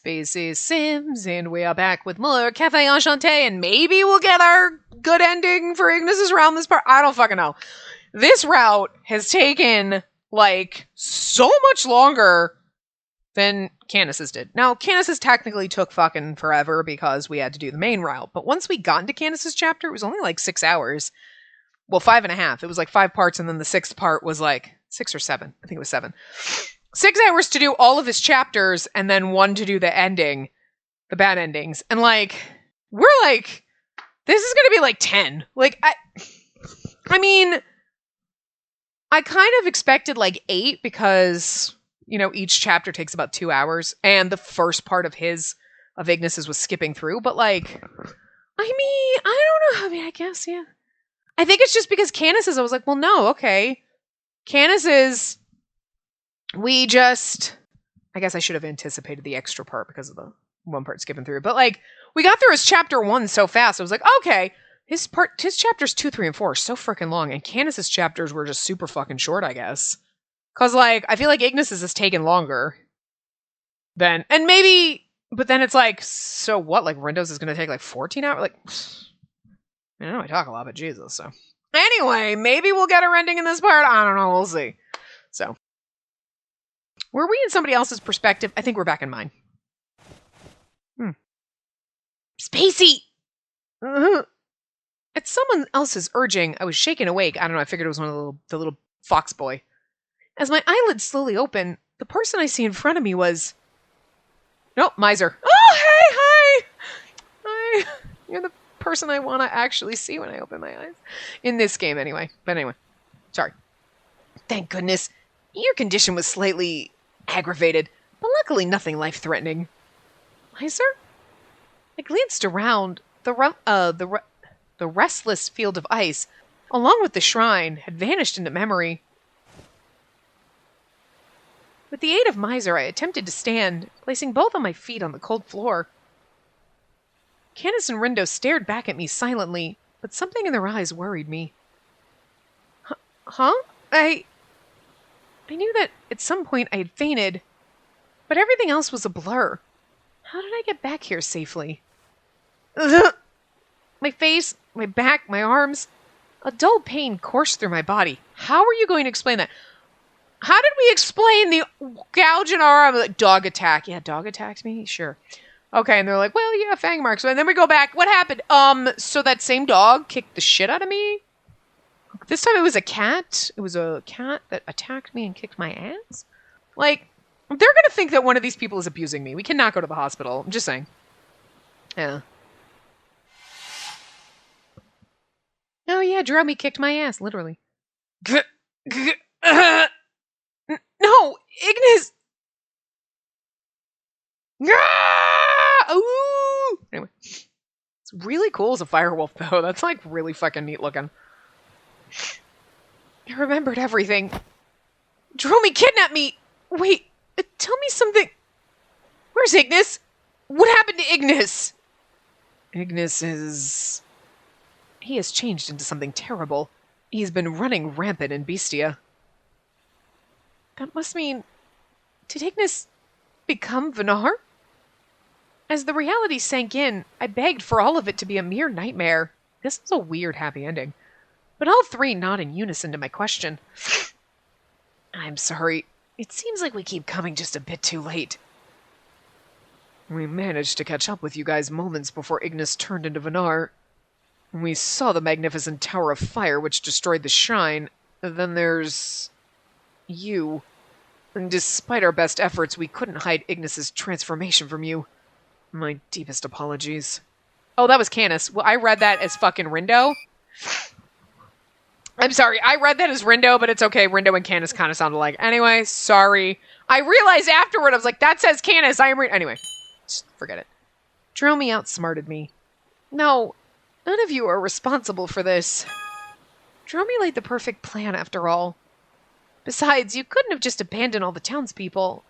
Spacey Sims, and we are back with more Cafe Enchante, and maybe we'll get our good ending for Ignis's round this part. I don't fucking know. This route has taken, like, so much longer than Candace's did. Now, Candace's technically took fucking forever because we had to do the main route, but once we got into Candace's chapter, it was only like 6 hours. Well, 5.5. It was like 5 parts, and then the 6th part was like 6 or 7. I think it was 7. 6 hours to do all of his chapters, and then 1 to do the ending, the bad endings. And, like, we're like, this is gonna be like 10. Like, I mean, I kind of expected like 8 because, you know, each chapter takes about 2 hours, and the first part of Ignis's was skipping through, but, like, I mean, I don't know. I mean, I guess, yeah. I think it's just because Candace's, I was like, well, no, okay. Candace's, I guess I should have anticipated the extra part because of the 1 part skipping through. But, like, we got through his chapter 1 so fast. I was like, okay, his chapters 2, 3, and 4 are so freaking long, and Candace's chapters were just super fucking short, I guess. Because, like, I feel like Ignis's has taken longer than, and maybe, but then it's like, so what? Like, Rindo's is going to take like 14 hours? Like, I know I talk a lot, but Jesus, so. Anyway, maybe we'll get a ending in this part. I don't know. We'll see. So. Were we in somebody else's perspective? I think we're back in mine. Spacey! At someone else's urging, I was shaken awake. I don't know, I figured it was one of the little fox boy. As my eyelids slowly opened, the person I see in front of me was... Nope, Miser. Oh, hey, hi! Hi. You're the person I want to actually see when I open my eyes. In this game, anyway. But anyway. Sorry. Thank goodness. Your condition was slightly aggravated, but luckily nothing life-threatening. Miser? I glanced around. The restless field of ice, along with the shrine, had vanished into memory. With the aid of Miser, I attempted to stand, placing both of my feet on the cold floor. Candace and Rindo stared back at me silently, but something in their eyes worried me. Huh? I knew that at some point I had fainted, but everything else was a blur. How did I get back here safely? My face, my back, my arms. A dull pain coursed through my body. How are you going to explain that? How did we explain the gouge in our arm? Like, dog attack. Yeah, dog attacked me? Sure. Okay, and they're like, well, yeah, fang marks. And then we go back. What happened? So that same dog kicked the shit out of me? This time it was a cat. It was a cat that attacked me and kicked my ass? Like, they're gonna think that one of these people is abusing me. We cannot go to the hospital. I'm just saying. Yeah. Oh yeah, Jeremy kicked my ass, literally. No! Ignis! Ooh! Anyway. It's really cool as a firewolf, though. That's, like, really fucking neat looking. I remembered everything. Jerome kidnapped me! Wait, tell me something. Where's Ignis? What happened to Ignis? Ignis is... He has changed into something terrible. He's been running rampant in Bestia. That must mean... Did Ignis become Vanar? As the reality sank in, I begged for all of it to be a mere nightmare. This was a weird happy ending. But all three nod in unison to my question. I'm sorry. It seems like we keep coming just a bit too late. We managed to catch up with you guys moments before Ignis turned into Vanar. We saw the magnificent tower of fire which destroyed the shrine. Then there's... you. And despite our best efforts, we couldn't hide Ignis's transformation from you. My deepest apologies. Oh, that was Canis. Well, I read that as fucking Rindo. I'm sorry, I read that as Rindo, but it's okay. Rindo and Canis kind of sound alike. Anyway, sorry. I realized afterward, I was like, that says Canis. Anyway, just forget it. Dromi outsmarted me. No, none of you are responsible for this. Dromi laid the perfect plan, after all. Besides, you couldn't have just abandoned all the townspeople.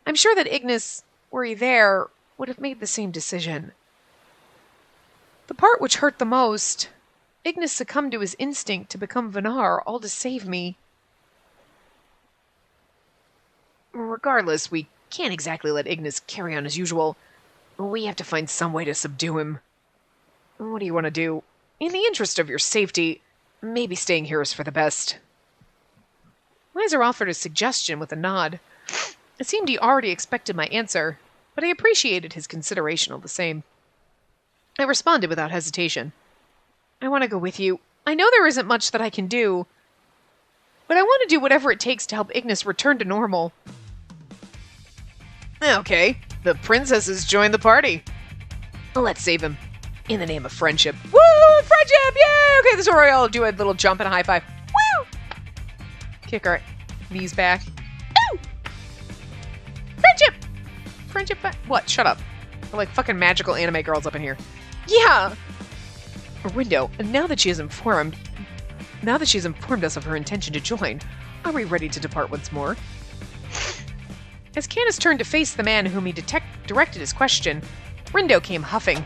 I'm sure that Ignis, were he there, would have made the same decision. The part which hurt the most... Ignis succumbed to his instinct to become Vanar, all to save me. Regardless, we can't exactly let Ignis carry on as usual. We have to find some way to subdue him. What do you want to do? In the interest of your safety, maybe staying here is for the best. Miser offered a suggestion with a nod. It seemed he already expected my answer, but I appreciated his consideration all the same. I responded without hesitation. I want to go with you. I know there isn't much that I can do, but I want to do whatever it takes to help Ignis return to normal. Okay, the princesses joined the party. Let's save him. In the name of friendship. Woo! Friendship! Yay! Okay, this is where we all do a little jump and a high five. Woo! Kick our knees back. Ooh! Friendship! Friendship what? Shut up. We're like fucking magical anime girls up in here. Yeah! Rindo, now that she has informed us of her intention to join, are we ready to depart once more? As Candace turned to face the man whom he directed his question, Rindo came huffing.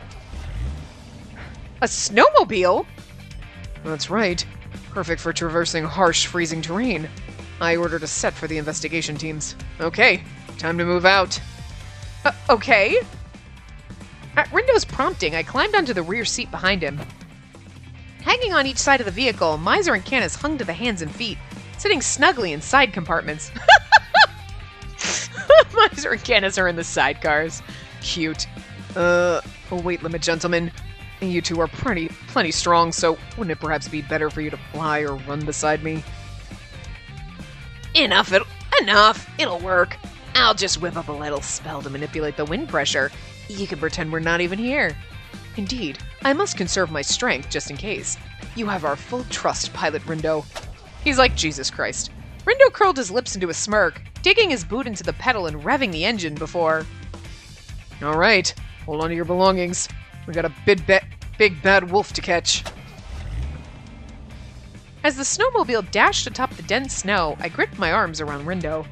A snowmobile? That's right. Perfect for traversing harsh, freezing terrain. I ordered a set for the investigation teams. Okay, time to move out. Okay. At Rindo's prompting, I climbed onto the rear seat behind him. Hanging on each side of the vehicle, Miser and Candace hung to the hands and feet, sitting snugly in side compartments. Miser and Candace are in the sidecars. Cute. Weight limit, gentlemen. You two are plenty strong, so wouldn't it perhaps be better for you to fly or run beside me? Enough! It'll work. I'll just whip up a little spell to manipulate the wind pressure. You can pretend we're not even here. Indeed, I must conserve my strength just in case. You have our full trust, Pilot Rindo. He's like Jesus Christ. Rindo curled his lips into a smirk, digging his boot into the pedal and revving the engine before... All right, hold on to your belongings. We got a big bad wolf to catch. As the snowmobile dashed atop the dense snow, I gripped my arms around Rindo.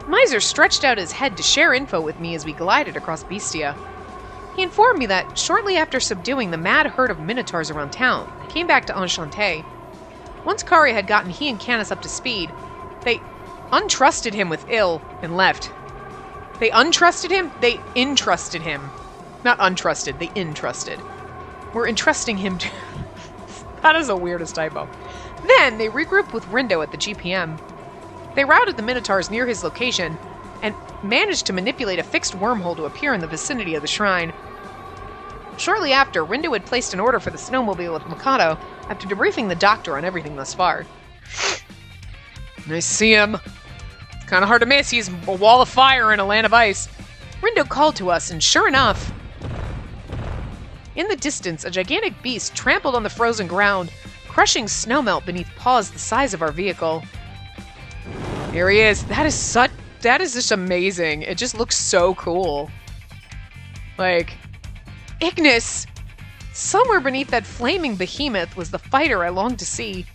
Miser stretched out his head to share info with me as we glided across Bestia. He informed me that shortly after subduing the mad herd of minotaurs around town, they came back to Enchante. Once Kari had gotten he and Canis up to speed, they untrusted him with ill and left. They untrusted him? They entrusted him. Not untrusted, they entrusted. We're entrusting him to... That is the weirdest typo. Then they regrouped with Rindo at the GPM. They routed the Minotaurs near his location and managed to manipulate a fixed wormhole to appear in the vicinity of the shrine. Shortly after, Rindo had placed an order for the snowmobile with Mikado after debriefing the doctor on everything thus far. Nice to see him. It's kind of hard to miss. He's a wall of fire in a land of ice. Rindo called to us, and sure enough, in the distance, a gigantic beast trampled on the frozen ground, crushing snowmelt beneath paws the size of our vehicle. Here he is. That is just amazing. It just looks so cool. Like, Ignis! Somewhere beneath that flaming behemoth was the fighter I longed to see.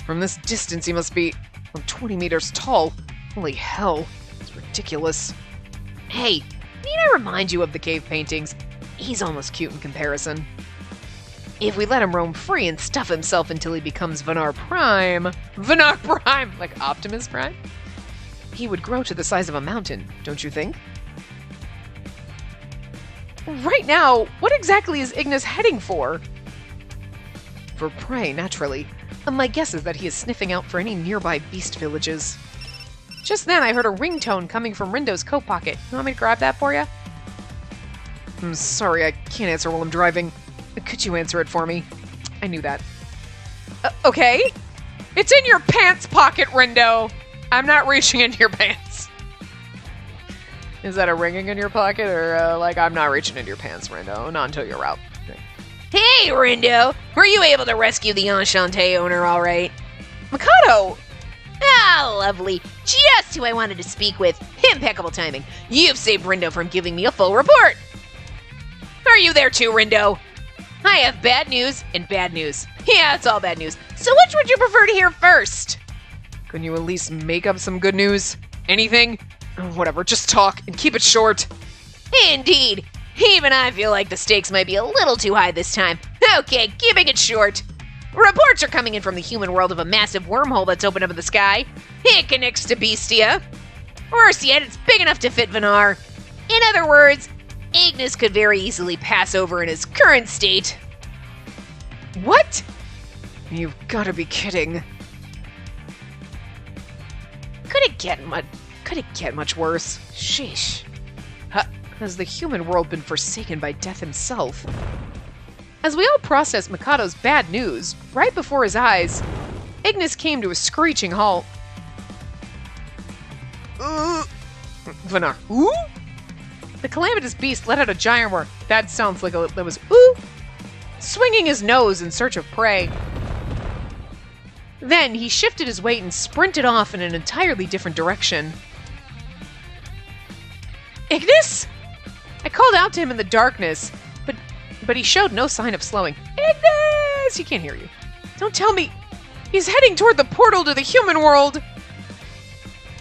From this distance, he must be 20 meters tall. Holy hell. It's ridiculous. Hey, need I remind you of the cave paintings? He's almost cute in comparison. If we let him roam free and stuff himself until he becomes Vanar Prime... Vanar Prime! Like Optimus Prime? He would grow to the size of a mountain, don't you think? Right now, what exactly is Ignis heading for? For prey, naturally. My guess is that he is sniffing out for any nearby beast villages. Just then, I heard a ringtone coming from Rindo's coat pocket. You want me to grab that for you? I'm sorry, I can't answer while I'm driving. Could you answer it for me? I knew that. Okay. It's in your pants pocket, Rindo. I'm not reaching into your pants. Is that a ringing in your pocket, or like I'm not reaching into your pants, Rindo? Not until you're out. Okay. Hey, Rindo! Were you able to rescue the Enchante owner all right? Mikado! Ah, lovely. Just who I wanted to speak with. Impeccable timing. You've saved Rindo from giving me a full report. Are you there too, Rindo? I have bad news and bad news. Yeah, it's all bad news. So which would you prefer to hear first? Couldn't you at least make up some good news? Anything? Whatever, just talk and keep it short. Indeed. Even I feel like the stakes might be a little too high this time. Okay, keeping it short. Reports are coming in from the human world of a massive wormhole that's opened up in the sky. It connects to Bestia. Worse yet, it's big enough to fit Vanar. In other words, Ignis could very easily pass over in his current state. What? You've got to be kidding. Could it get much worse? Sheesh. Has the human world been forsaken by death himself? As we all processed Mikado's bad news, right before his eyes, Ignis came to a screeching halt. Vanar. Ooh? The calamitous beast let out a giant roar. That sounds like that was ooh, swinging his nose in search of prey. Then he shifted his weight and sprinted off in an entirely different direction. Ignis? I called out to him in the darkness, but he showed no sign of slowing. Ignis! He can't hear you. Don't tell me he's heading toward the portal to the human world.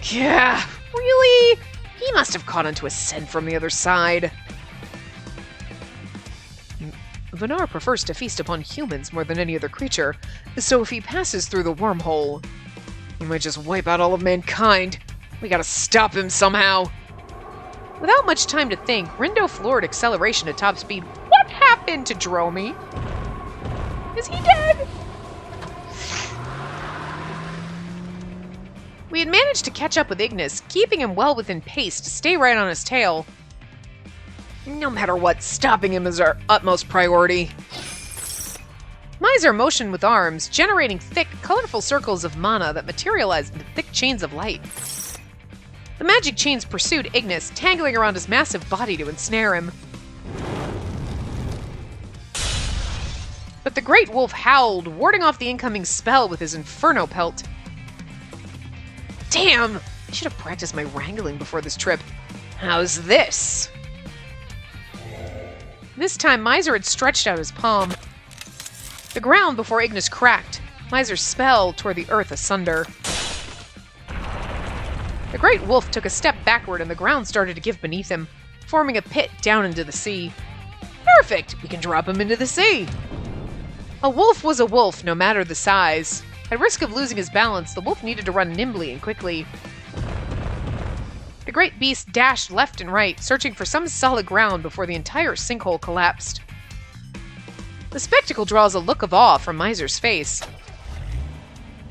Yeah, really? He must have caught onto a scent from the other side. Vanar prefers to feast upon humans more than any other creature, so if he passes through the wormhole, he might just wipe out all of mankind. We gotta stop him somehow. Without much time to think, Rindo floored acceleration at top speed. What happened to Dromi? Is he dead? We had managed to catch up with Ignis, keeping him well within pace to stay right on his tail. No matter what, stopping him is our utmost priority. Miser motioned with arms, generating thick, colorful circles of mana that materialized into thick chains of light. The magic chains pursued Ignis, tangling around his massive body to ensnare him. But the great wolf howled, warding off the incoming spell with his inferno pelt. Damn! I should have practiced my wrangling before this trip. How's this? This time, Miser had stretched out his palm. The ground before Ignis cracked. Miser's spell tore the earth asunder. The great wolf took a step backward and the ground started to give beneath him, forming a pit down into the sea. Perfect! We can drop him into the sea! A wolf was a wolf, no matter the size. At risk of losing his balance, the wolf needed to run nimbly and quickly. The great beast dashed left and right, searching for some solid ground before the entire sinkhole collapsed. The spectacle draws a look of awe from Miser's face.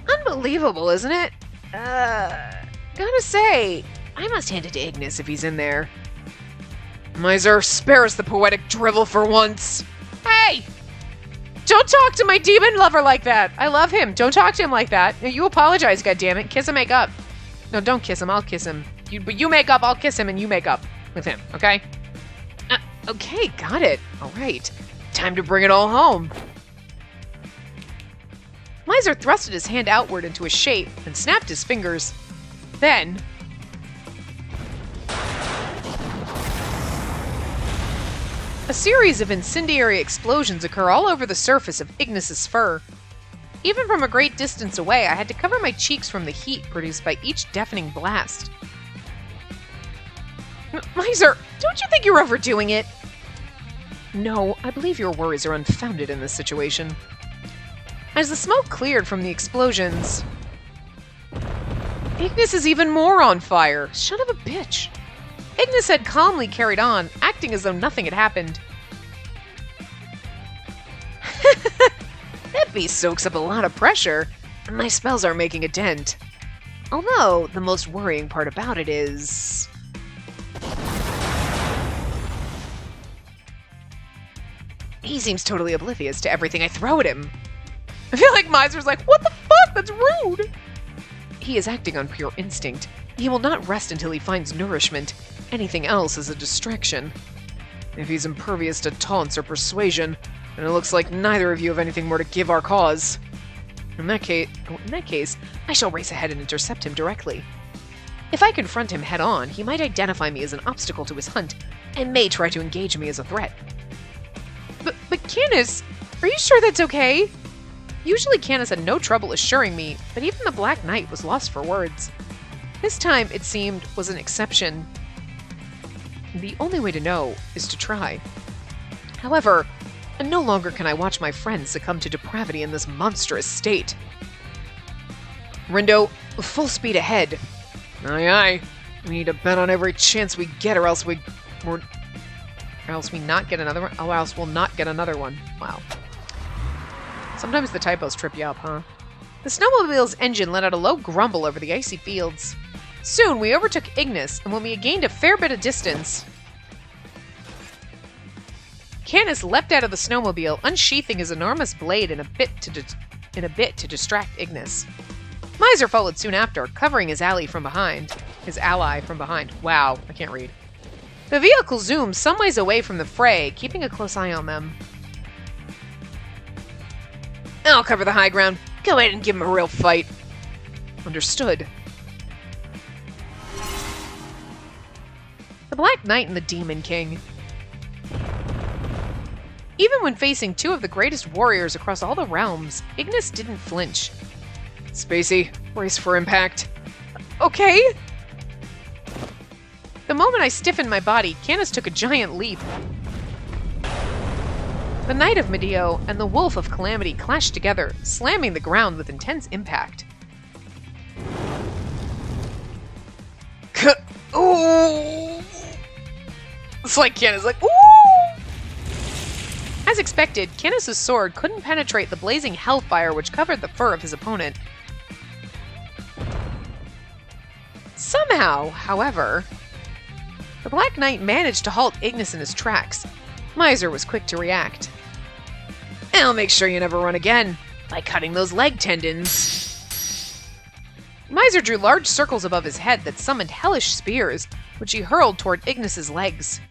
Unbelievable, isn't it? Gotta say, I must hand it to Ignis if he's in there. Miser, spare us the poetic drivel for once. Hey! Don't talk to my demon lover like that! I love him. Don't talk to him like that. You apologize, goddammit. Kiss and make up. No, don't kiss him. I'll kiss him. But you make up, I'll kiss him, and you make up with him, okay? Okay, got it. All right. Time to bring it all home. Miser thrusted his hand outward into a shape and snapped his fingers. Then... a series of incendiary explosions occur all over the surface of Ignis's fur. Even from a great distance away, I had to cover my cheeks from the heat produced by each deafening blast. Miser, don't you think you're overdoing it? No, I believe your worries are unfounded in this situation. As the smoke cleared from the explosions... Ignis is even more on fire. Son of a bitch. Ignis had calmly carried on, acting as though nothing had happened. That beast soaks up a lot of pressure, and my spells aren't making a dent. Although, the most worrying part about it is... he seems totally oblivious to everything I throw at him. I feel like Miser's like, what the fuck? That's rude! He is acting on pure instinct. He will not rest until he finds nourishment. Anything else is a distraction. If he's impervious to taunts or persuasion, then it looks like neither of you have anything more to give our cause. In that case, I shall race ahead and intercept him directly. If I confront him head-on, he might identify me as an obstacle to his hunt, and may try to engage me as a threat. But Canis, are you sure that's okay? Usually Canis had no trouble assuring me, but even the Black Knight was lost for words. This time, it seemed, was an exception. The only way to know is to try. However, And no longer can I watch my friends succumb to depravity in this monstrous state. Rindo, full speed ahead. Aye, aye. We need to bet on every chance we get, or else we'll not get another one. Oh, else we'll not get another one. Wow. Sometimes the typos trip you up, huh? The snowmobile's engine let out a low grumble over the icy fields. Soon we overtook Ignis, and when we had gained a fair bit of distance, Canis leapt out of the snowmobile, unsheathing his enormous blade in a bit to distract Ignis. Miser followed soon after, covering his ally from behind. Wow, I can't read. The vehicle zoomed some ways away from the fray, keeping a close eye on them. I'll cover the high ground. Go ahead and give him a real fight. Understood. The Black Knight and the Demon King. Even when facing two of the greatest warriors across all the realms, Ignis didn't flinch. Spacey, brace for impact. Okay. The moment I stiffened my body, Canis took a giant leap. The Knight of Medio and the Wolf of Calamity clashed together, slamming the ground with intense impact. Ooh! It's like Canis like, ooh! As expected, Canis' sword couldn't penetrate the blazing hellfire which covered the fur of his opponent. Somehow, however, the Black Knight managed to halt Ignis in his tracks. Miser was quick to react. I'll make sure you never run again, by cutting those leg tendons. Miser drew large circles above his head that summoned hellish spears, which he hurled toward Ignis' legs.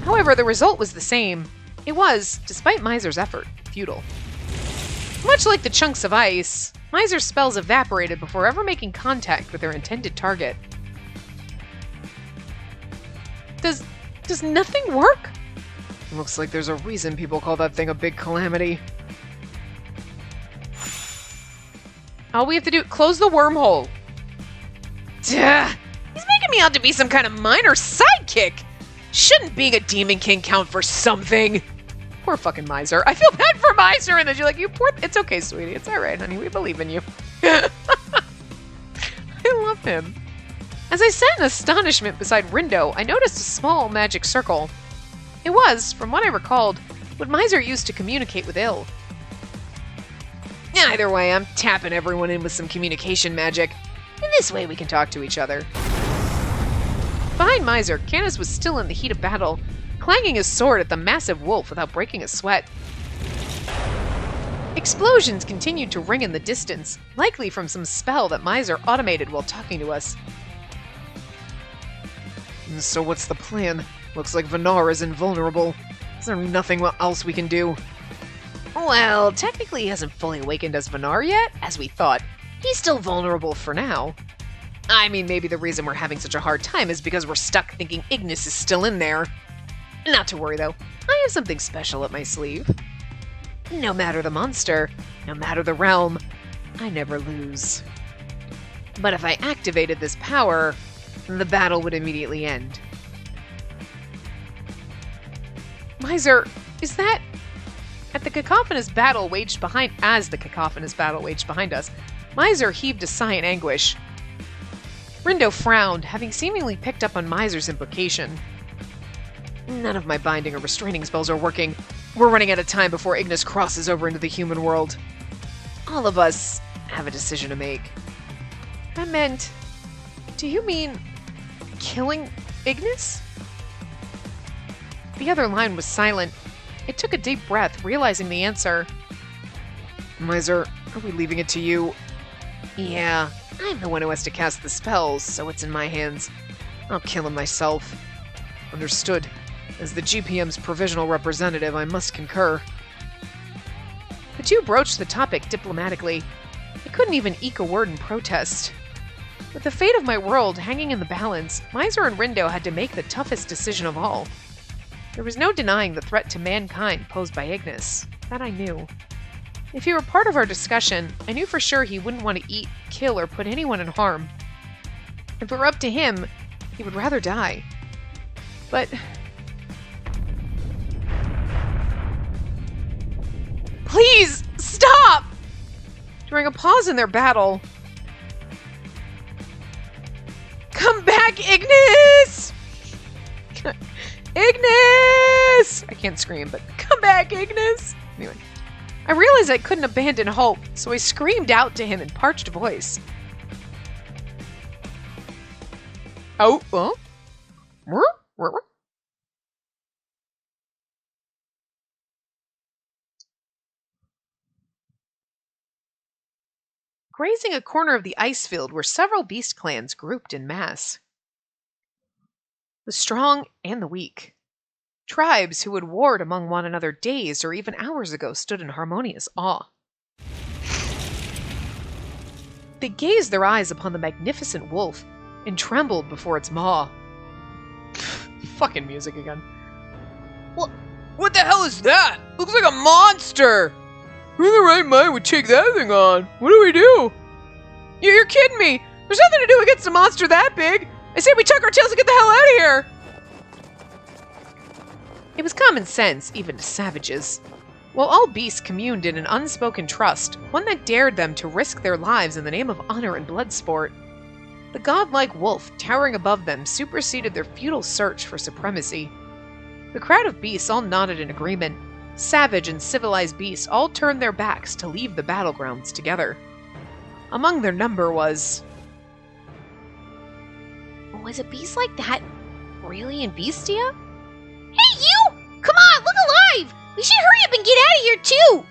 However, the result was the same. It was, despite Miser's effort, futile. Much like the chunks of ice, Miser's spells evaporated before ever making contact with their intended target. Does nothing work? Looks like there's a reason people call that thing a big calamity. All we have to do, close the wormhole. Duh! He's making me out to be some kind of minor sidekick! Shouldn't being a Demon King count for something? Poor fucking Miser. I feel bad for Miser, and then you're like, you poor... It's okay, sweetie. It's alright, honey. We believe in you. I love him. As I sat in astonishment beside Rindo, I noticed a small magic circle. It was, from what I recalled, what Miser used to communicate with Ill. Either way, I'm tapping everyone in with some communication magic. In this way we can talk to each other. Behind Miser, Canis was still in the heat of battle, clanging his sword at the massive wolf without breaking a sweat. Explosions continued to ring in the distance, likely from some spell that Miser automated while talking to us. So what's the plan? Looks like Vanar is invulnerable. Is there nothing else we can do? Well, technically he hasn't fully awakened as Vanar yet, as we thought. He's still vulnerable for now. I mean, maybe the reason we're having such a hard time is because we're stuck thinking Ignis is still in there. Not to worry, though. I have something special up my sleeve. No matter the monster, no matter the realm, I never lose. But if I activated this power, the battle would immediately end. Miser, is that... As the cacophonous battle waged behind us, Miser heaved a sigh in anguish. Rindo frowned, having seemingly picked up on Miser's implication. None of my binding or restraining spells are working. We're running out of time before Ignis crosses over into the human world. All of us have a decision to make. I meant... Do you mean... killing Ignis? The other line was silent. It took a deep breath, realizing the answer. Miser, are we leaving it to you? Yeah, I'm the one who has to cast the spells, so it's in my hands. I'll kill him myself. Understood. As the GPM's provisional representative, I must concur. The two broached the topic diplomatically. I couldn't even eke a word in protest. With the fate of my world hanging in the balance, Miser and Rindo had to make the toughest decision of all. There was no denying the threat to mankind posed by Ignis. That I knew. If he were part of our discussion, I knew for sure he wouldn't want to eat, kill, or put anyone in harm. If it were up to him, he would rather die. But... during a pause in their battle. Come back, Ignis! Ignis! I can't scream, but come back, Ignis! Anyway, I realized I couldn't abandon hope, so I screamed out to him in parched voice. Oh, Grazing a corner of the ice field were several beast clans grouped in mass. The strong and the weak. Tribes who had warred among one another days or even hours ago stood in harmonious awe. They gazed their eyes upon the magnificent wolf and trembled before its maw. Fucking music again. What the hell is that? Looks like a monster! Who in the right mind would take that thing on? What do we do? You're kidding me! There's nothing to do against a monster that big! I say we tuck our tails and get the hell out of here! It was common sense, even to savages. While all beasts communed in an unspoken trust, one that dared them to risk their lives in the name of honor and blood sport, the godlike wolf towering above them superseded their futile search for supremacy. The crowd of beasts all nodded in agreement. Savage and civilized beasts all turned their backs to leave the battlegrounds together. Among their number was... Was a beast like that really in Beastia? Hey, you! Come on, look alive! We should hurry up and get out of here, too!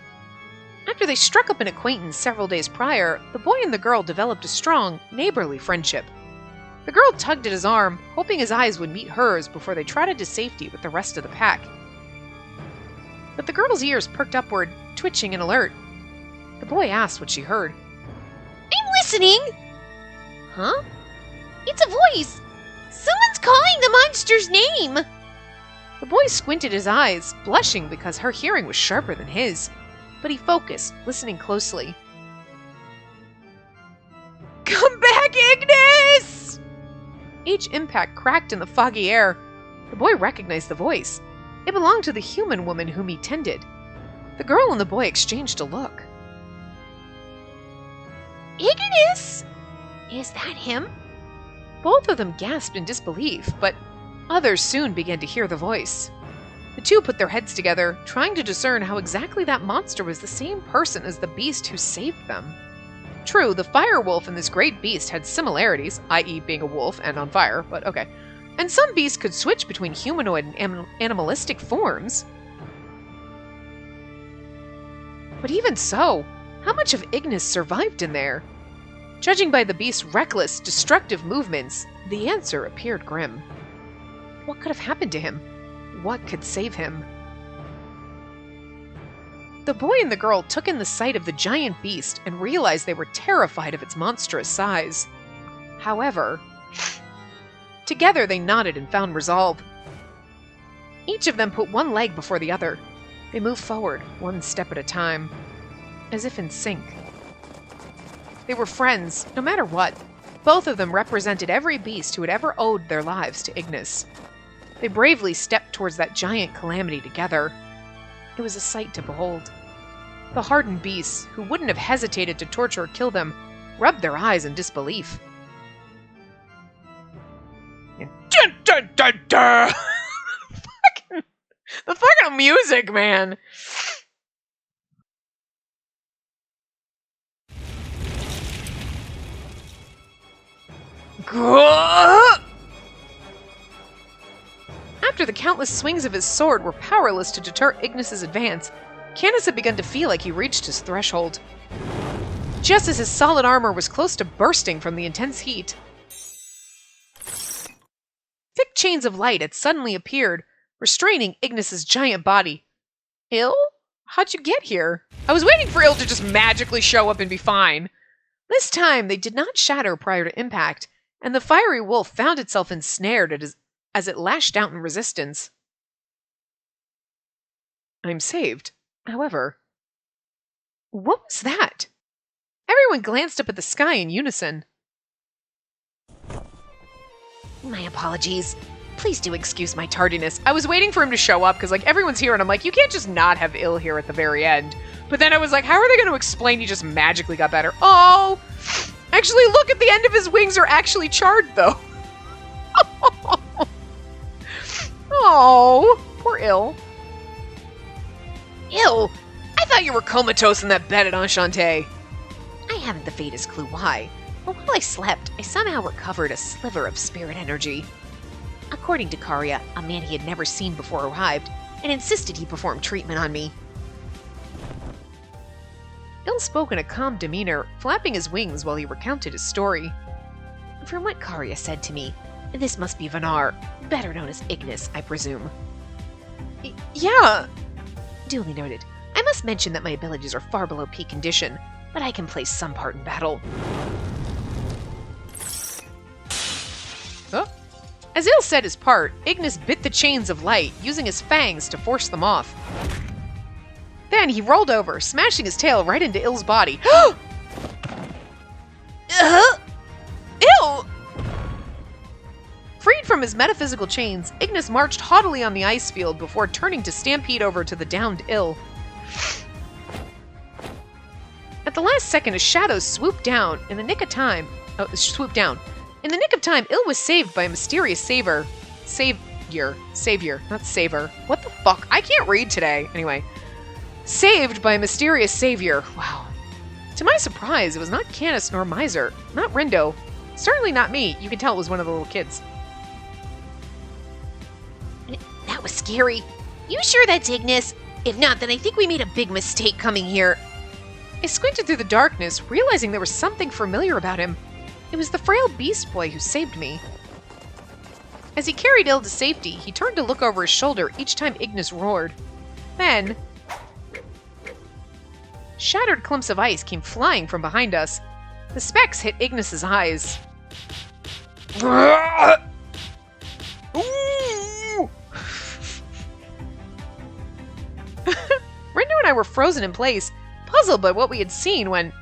After they struck up an acquaintance several days prior, the boy and the girl developed a strong, neighborly friendship. The girl tugged at his arm, hoping his eyes would meet hers before they trotted to safety with the rest of the pack. But the girl's ears perked upward, twitching and alert. The boy asked what she heard. I'm listening! Huh? It's a voice! Someone's calling the monster's name! The boy squinted his eyes, blushing because her hearing was sharper than his. But he focused, listening closely. Come back, Ignis! Each impact cracked in the foggy air. The boy recognized the voice. It belonged to the human woman whom he tended. The girl and the boy exchanged a look. Ignis? Is that him? Both of them gasped in disbelief, but others soon began to hear the voice. The two put their heads together, trying to discern how exactly that monster was the same person as the beast who saved them. True, the fire wolf and this great beast had similarities, i.e. being a wolf and on fire, but okay. And some beasts could switch between humanoid and animalistic forms. But even so, how much of Ignis survived in there? Judging by the beast's reckless, destructive movements, the answer appeared grim. What could have happened to him? What could save him? The boy and the girl took in the sight of the giant beast and realized they were terrified of its monstrous size. However, together they nodded and found resolve. Each of them put one leg before the other. They moved forward, one step at a time, as if in sync. They were friends, no matter what. Both of them represented every beast who had ever owed their lives to Ignis. They bravely stepped towards that giant calamity together. It was a sight to behold. The hardened beasts, who wouldn't have hesitated to torture or kill them, rubbed their eyes in disbelief. And the fucking music, man! After the countless swings of his sword were powerless to deter Ignis's advance, Canis had begun to feel like he reached his threshold. Just as his solid armor was close to bursting from the intense heat, thick chains of light had suddenly appeared, restraining Ignis's giant body. Il? How'd you get here? I was waiting for Il to just magically show up and be fine. This time, they did not shatter prior to impact, and the fiery wolf found itself ensnared as it lashed out in resistance. I'm saved. However, what was that? Everyone glanced up at the sky in unison. My apologies. Please do excuse my tardiness. I was waiting for him to show up because, like, everyone's here, and I'm like, you can't just not have ill here at the very end. But then I was like, how are they going to explain he just magically got better? Oh! Actually, look, at the end of his wings are actually charred, though. Oh, poor Ill. Ill? I thought you were comatose in that bed at Enchante. I haven't the faintest clue why, but while I slept, I somehow recovered a sliver of spirit energy. According to Karya, a man he had never seen before arrived and insisted he perform treatment on me. Ill spoke in a calm demeanor, flapping his wings while he recounted his story. From what Karya said to me, this must be Vanar, better known as Ignis, I presume. Yeah. Duly noted. I must mention that my abilities are far below peak condition, but I can play some part in battle. Oh. As Ill said his part, Ignis bit the chains of light, using his fangs to force them off. Then he rolled over, smashing his tail right into Ill's body. Ill! Freed from his metaphysical chains, Ignis marched haughtily on the ice field before turning to stampede over to the downed Ill. At the last second, a shadow swooped down in the nick of time. In the nick of time, Ill was saved by a mysterious savior, not saver. What the fuck? I can't read today. Anyway, saved by a mysterious savior. Wow. To my surprise, it was not Canis nor Miser, not Rindo, certainly not me. You can tell it was one of the little kids. That was scary. You sure that's Ignis? If not, then I think we made a big mistake coming here. I squinted through the darkness, realizing there was something familiar about him. It was the frail beast boy who saved me. As he carried Ill to safety, he turned to look over his shoulder each time Ignis roared. Then, shattered clumps of ice came flying from behind us. The specks hit Ignis's eyes. Rindo and I were frozen in place, puzzled by what we had seen when...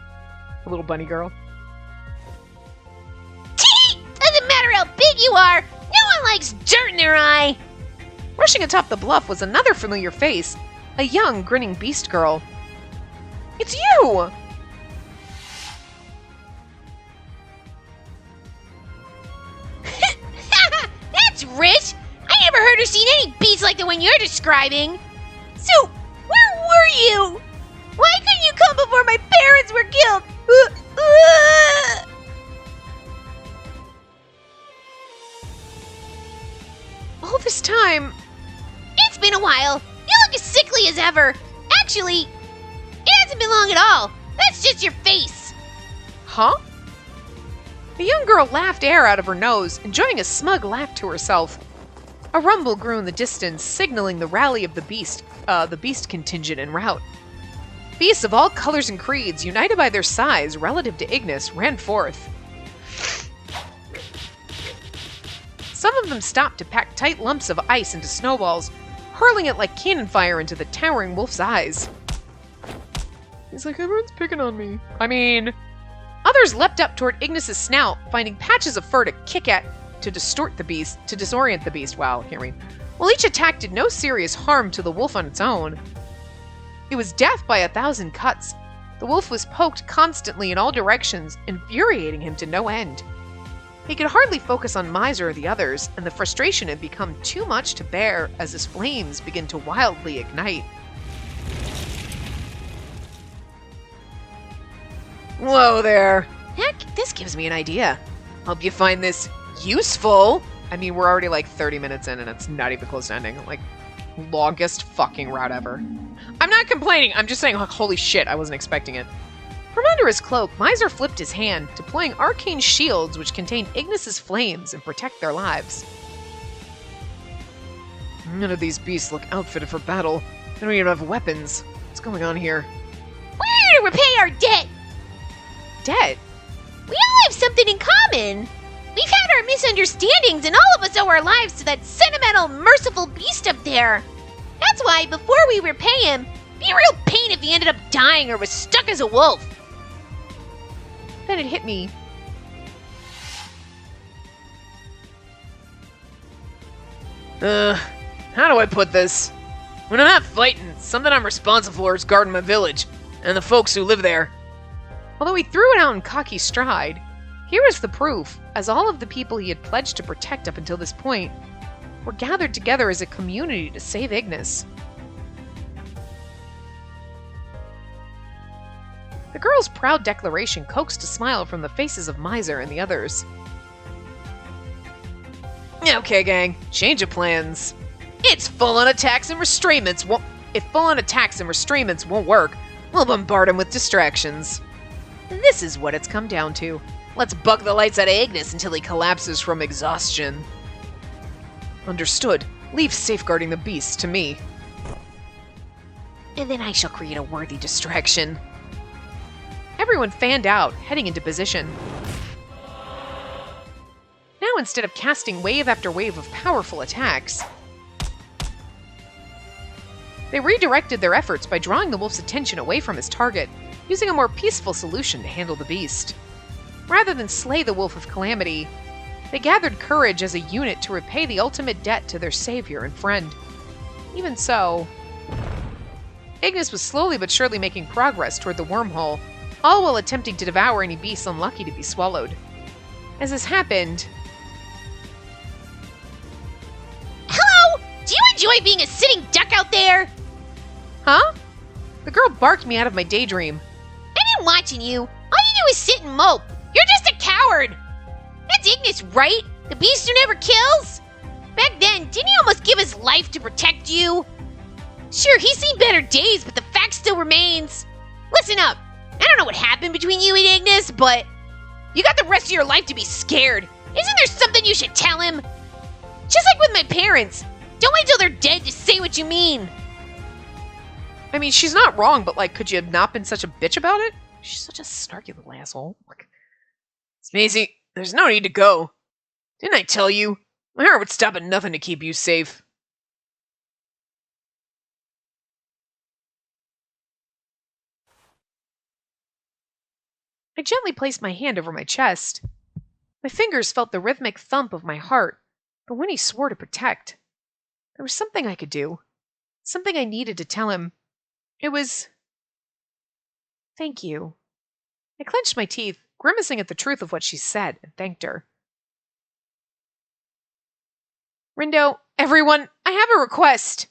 The little bunny girl. Doesn't matter how big you are! No one likes dirt in their eye! Rushing atop the bluff was another familiar face, a young, grinning beast girl. It's you! That's rich! I never heard or seen any beast like the one you're describing! So, where were you? Why couldn't you come before my parents were killed? All this time... It's been a while. You look as sickly as ever. Actually, it hasn't been long at all. That's just your face. Huh? The young girl laughed air out of her nose, enjoying a smug laugh to herself. A rumble grew in the distance, signaling the rally of the beast contingent en route. Beasts of all colors and creeds, united by their size relative to Ignis, ran forth. Some of them stopped to pack tight lumps of ice into snowballs, hurling it like cannon fire into the towering wolf's eyes. He's like, everyone's picking on me. I mean... Others leapt up toward Ignis's snout, finding patches of fur to kick at to disorient the beast. Wow, can't read. While each attack did no serious harm to the wolf on its own. It was death by 1,000 cuts. The wolf was poked constantly in all directions, infuriating him to no end. He could hardly focus on Miser or the others, and the frustration had become too much to bear as his flames began to wildly ignite. Whoa there! Heck, this gives me an idea. Hope you find this useful. I mean, we're already like 30 minutes in and it's not even close to ending. Like, longest fucking route ever. I'm not complaining, I'm just saying, holy shit, I wasn't expecting it. From under his cloak, Miser flipped his hand, deploying arcane shields which contain Ignis's flames and protect their lives. None of these beasts look outfitted for battle. They don't even have weapons. What's going on here? We're here to repay our debt! Debt? We all have something in common! We've had our misunderstandings and all of us owe our lives to that sentimental, merciful beast up there! That's why, before we repay him, it'd be a real pain if he ended up dying or was stuck as a wolf! Then it hit me. How do I put this? When I'm not fighting, something I'm responsible for is guarding my village, and the folks who live there. Although he threw it out in cocky stride, here is the proof, as all of the people he had pledged to protect up until this point were gathered together as a community to save Ignis. The girl's proud declaration coaxed a smile from the faces of Miser and the others. Okay, gang, change of plans. It's full-on attacks and restraints won't. If full-on attacks and restraints won't work, we'll bombard him with distractions. This is what it's come down to. Let's bug the lights out of Ignis until he collapses from exhaustion. Understood. Leave safeguarding the beast to me. And then I shall create a worthy distraction. Everyone fanned out, heading into position. Now, instead of casting wave after wave of powerful attacks, they redirected their efforts by drawing the wolf's attention away from his target, using a more peaceful solution to handle the beast. Rather than slay the Wolf of Calamity, they gathered courage as a unit to repay the ultimate debt to their savior and friend. Even so, Ignis was slowly but surely making progress toward the wormhole, all while attempting to devour any beasts unlucky to be swallowed. As this happened... Hello! Do you enjoy being a sitting duck out there? Huh? The girl barked me out of my daydream. I've been watching you. All you do is sit and mope. You're just a coward. That's Ignis, right? The beast who never kills? Back then, didn't he almost give his life to protect you? Sure, he's seen better days, but the fact still remains. Listen up. I don't know what happened between you and Ignis, but you got the rest of your life to be scared. Isn't there something you should tell him? Just like with my parents. Don't wait till they're dead to say what you mean. I mean, she's not wrong, but, like, could you have not been such a bitch about it? She's such a snarky little asshole. Spacey, there's no need to go. Didn't I tell you? My heart would stop at nothing to keep you safe. I gently placed my hand over my chest. My fingers felt the rhythmic thump of my heart, the one he swore to protect. There was something I could do. Something I needed to tell him. It was... Thank you. I clenched my teeth, grimacing at the truth of what she said, and thanked her. Rindo, everyone, I have a request.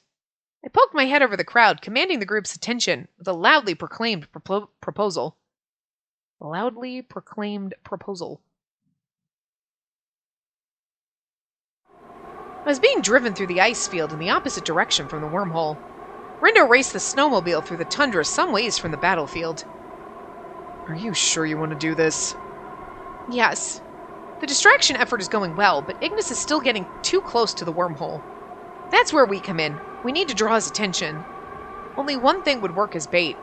I poked my head over the crowd, commanding the group's attention with a loudly proclaimed proposal. Loudly proclaimed proposal. I was being driven through the ice field in the opposite direction from the wormhole. Rindo raced the snowmobile through the tundra some ways from the battlefield. Are you sure you want to do this? Yes. The distraction effort is going well, but Ignis is still getting too close to the wormhole. That's where we come in. We need to draw his attention. Only one thing would work as bait.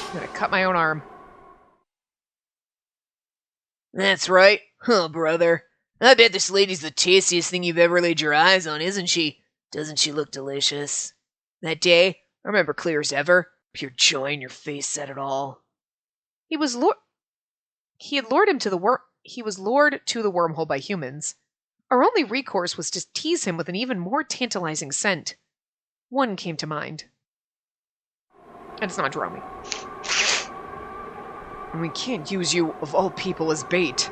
I'm gonna cut my own arm. That's right. Oh, brother. I bet this lady's the tastiest thing you've ever laid your eyes on, isn't she? Doesn't she look delicious? That day, I remember clear as ever. Pure joy in your face said it all. He had lured him to the He was lured to the wormhole by humans. Our only recourse was to tease him with an even more tantalizing scent. One came to mind. And it's not Jerome. And we can't use you, of all people, as bait.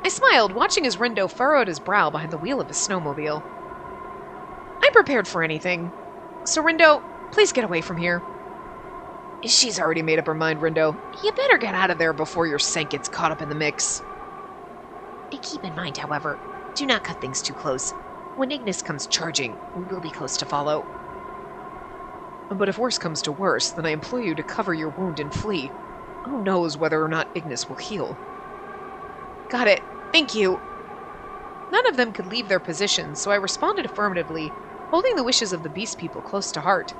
I smiled, watching as Rindo furrowed his brow behind the wheel of his snowmobile. I'm prepared for anything. So, Rindo, please get away from here. She's already made up her mind, Rindo. You better get out of there before your scent gets caught up in the mix. And keep in mind, however, do not cut things too close. When Ignis comes charging, we will be close to follow. But if worse comes to worse, then I implore you to cover your wound and flee. Who knows whether or not Ignis will heal? Got it. Thank you. None of them could leave their positions, so I responded affirmatively, holding the wishes of the beast people close to heart.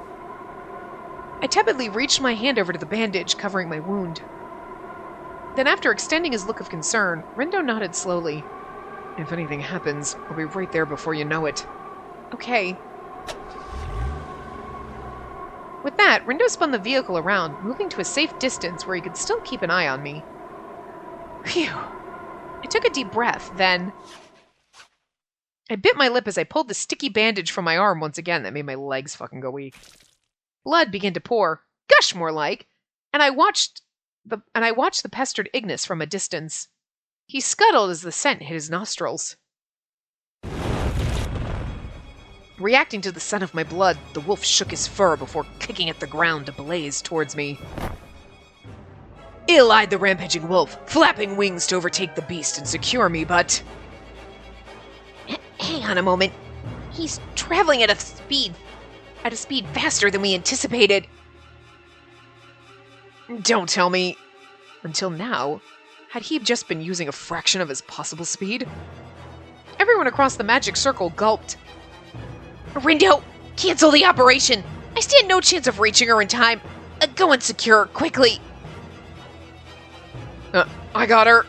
I tepidly reached my hand over to the bandage covering my wound. Then, after extending his look of concern, Rindo nodded slowly. If anything happens, I'll be right there before you know it. Okay. With that, Rindo spun the vehicle around, moving to a safe distance where he could still keep an eye on me. Phew. I took a deep breath, then... I bit my lip as I pulled the sticky bandage from my arm once again. That made my legs fucking go weak. Blood began to pour, gush more like, and I watched the pestered Ignis from a distance. He scuttled as the scent hit his nostrils. Reacting to the scent of my blood, the wolf shook his fur before kicking at the ground to blaze towards me. Ill-eyed the rampaging wolf, flapping wings to overtake the beast and secure me, but... Hang on a moment. He's traveling at a speed faster than we anticipated. Don't tell me. Until now, had he just been using a fraction of his possible speed? Everyone across the magic circle gulped. Rindo, cancel the operation. I stand no chance of reaching her in time. Go and secure her quickly. I got her.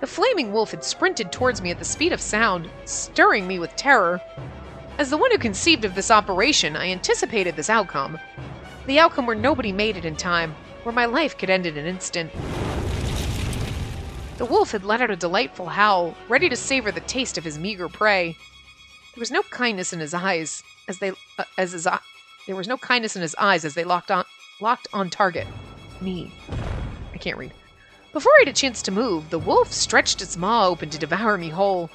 The flaming wolf had sprinted towards me at the speed of sound, stirring me with terror. As the one who conceived of this operation, I anticipated this outcome. The outcome where nobody made it in time, where my life could end in an instant. The wolf had let out a delightful howl, ready to savor the taste of his meager prey. There was no kindness in his eyes as they locked on target. Me. I can't read. Before I had a chance to move, the wolf stretched its maw open to devour me whole.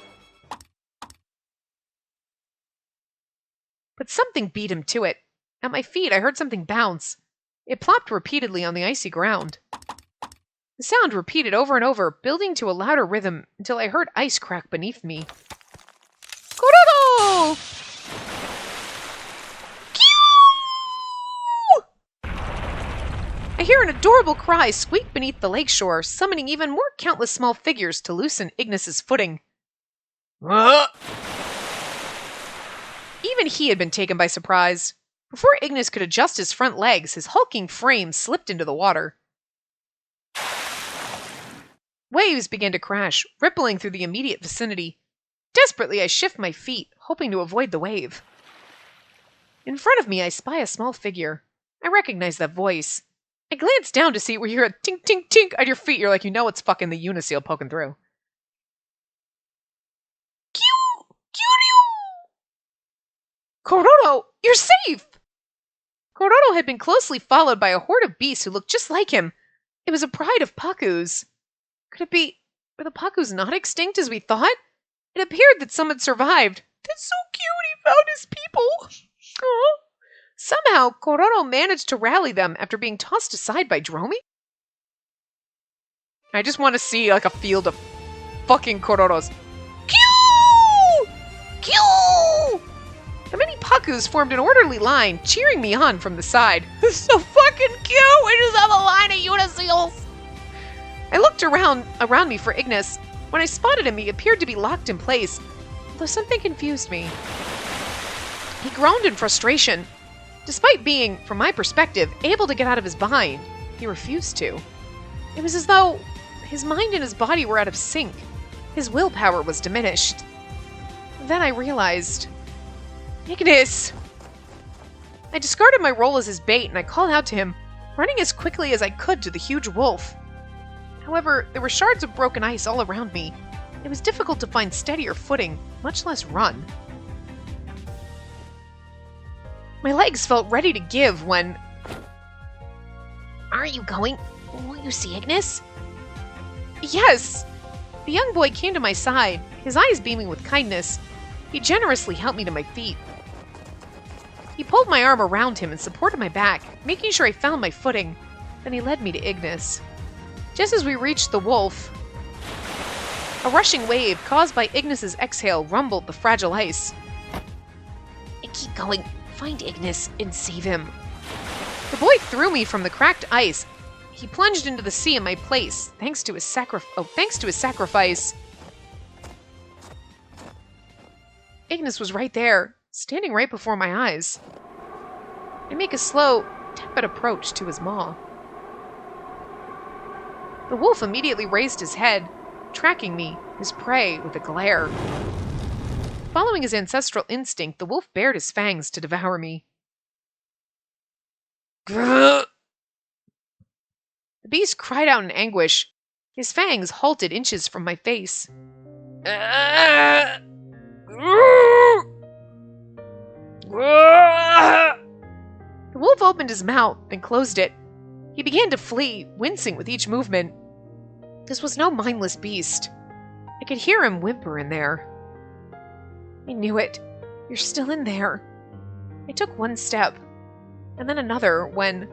But something beat him to it. At my feet, I heard something bounce. It plopped repeatedly on the icy ground. The sound repeated over and over, building to a louder rhythm until I heard ice crack beneath me. Kororo! I hear an adorable cry squeak beneath the lakeshore, summoning even more countless small figures to loosen Ignis's footing. Even he had been taken by surprise. Before Ignis could adjust his front legs, his hulking frame slipped into the water. Waves began to crash, rippling through the immediate vicinity. Desperately, I shift my feet, hoping to avoid the wave. In front of me, I spy a small figure. I recognize that voice. I glance down to see where you hear a tink, tink, tink at your feet. You're like, you know it's fucking the Uniseal poking through. Kororo, you're safe! Kororo had been closely followed by a horde of beasts who looked just like him. It was a pride of Paku's. Could it be... were the Pakus not extinct as we thought? It appeared that some had survived. That's so cute, he found his people. Aww. Somehow, Kororo managed to rally them after being tossed aside by Dromi? I just want to see, like, a field of fucking Kororos. Kyu! Kyu! The many Pakus formed an orderly line, cheering me on from the side. This is so fucking cute! We just have a line of Uniseals! I looked around me for Ignis. When I spotted him, he appeared to be locked in place, though something confused me. He groaned in frustration. Despite being, from my perspective, able to get out of his bind, he refused to. It was as though his mind and his body were out of sync. His willpower was diminished. Then I realized... Ignis! I discarded my role as his bait and I called out to him, running as quickly as I could to the huge wolf. However, there were shards of broken ice all around me. It was difficult to find steadier footing, much less run. My legs felt ready to give when... Are you going? Won't you see Ignis? Yes! The young boy came to my side, his eyes beaming with kindness. He generously helped me to my feet. He pulled my arm around him and supported my back, making sure I found my footing. Then he led me to Ignis. Just as we reached the wolf, a rushing wave caused by Ignis's exhale rumbled the fragile ice. Keep going. Find Ignis and save him. The boy threw me from the cracked ice. He plunged into the sea in my place, thanks to his sacrifice. Ignis was right there, standing right before my eyes. I make a slow, tepid approach to his maw. The wolf immediately raised his head, tracking me, his prey, with a glare. Following his ancestral instinct, the wolf bared his fangs to devour me. Grrr! The beast cried out in anguish. His fangs halted inches from my face. The wolf opened his mouth and closed it. He began to flee, wincing with each movement. This was no mindless beast. I could hear him whimper in there. I knew it. You're still in there. I took one step, and then another when...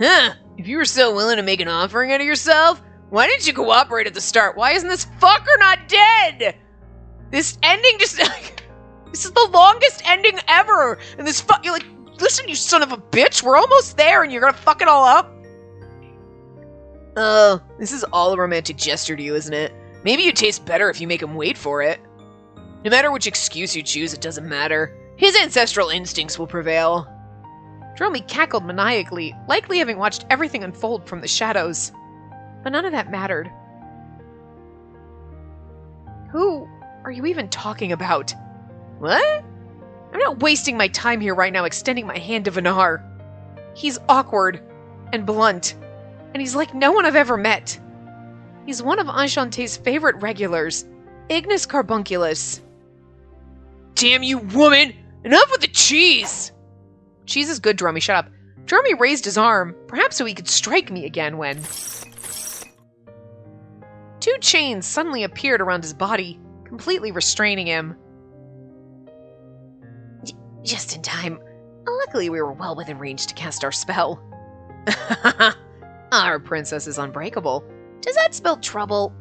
Huh, if you were so willing to make an offering out of yourself, why didn't you cooperate at the start? Why isn't this fucker not dead? This ending just... This is the longest ending ever! And this you're like, listen, you son of a bitch, we're almost there and you're gonna fuck it all up? Oh, this is all a romantic gesture to you, isn't it? Maybe you taste better if you make him wait for it. No matter which excuse you choose, it doesn't matter. His ancestral instincts will prevail. Dromi cackled maniacally, likely having watched everything unfold from the shadows. But none of that mattered. Who are you even talking about? What? I'm not wasting my time here right now extending my hand to Vanar. He's awkward and blunt, and he's like no one I've ever met. He's one of Enchante's favorite regulars, Ignis Carbunculus. Damn you, woman! Enough with the cheese! Cheese is good, Dromi, shut up. Dromi raised his arm, perhaps so he could strike me again when... 2 chains suddenly appeared around his body, completely restraining him. Just in time. Luckily we were well within range to cast our spell. Our princess is unbreakable. Does that spell trouble?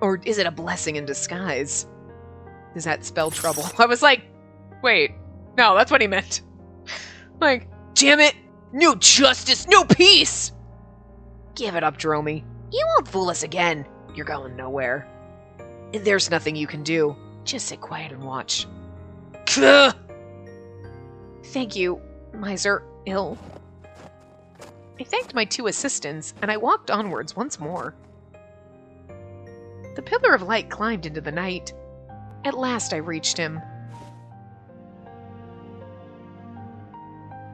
Or is it a blessing in disguise? Does that spell trouble? I was like, wait, no, that's what he meant. Like, damn it! No justice, no peace! Give it up, Dromi. You won't fool us again. You're going nowhere. There's nothing you can do. Just sit quiet and watch. Thank you, Miser Ill. I thanked my 2 assistants, and I walked onwards once more. The pillar of light climbed into the night. At last I reached him.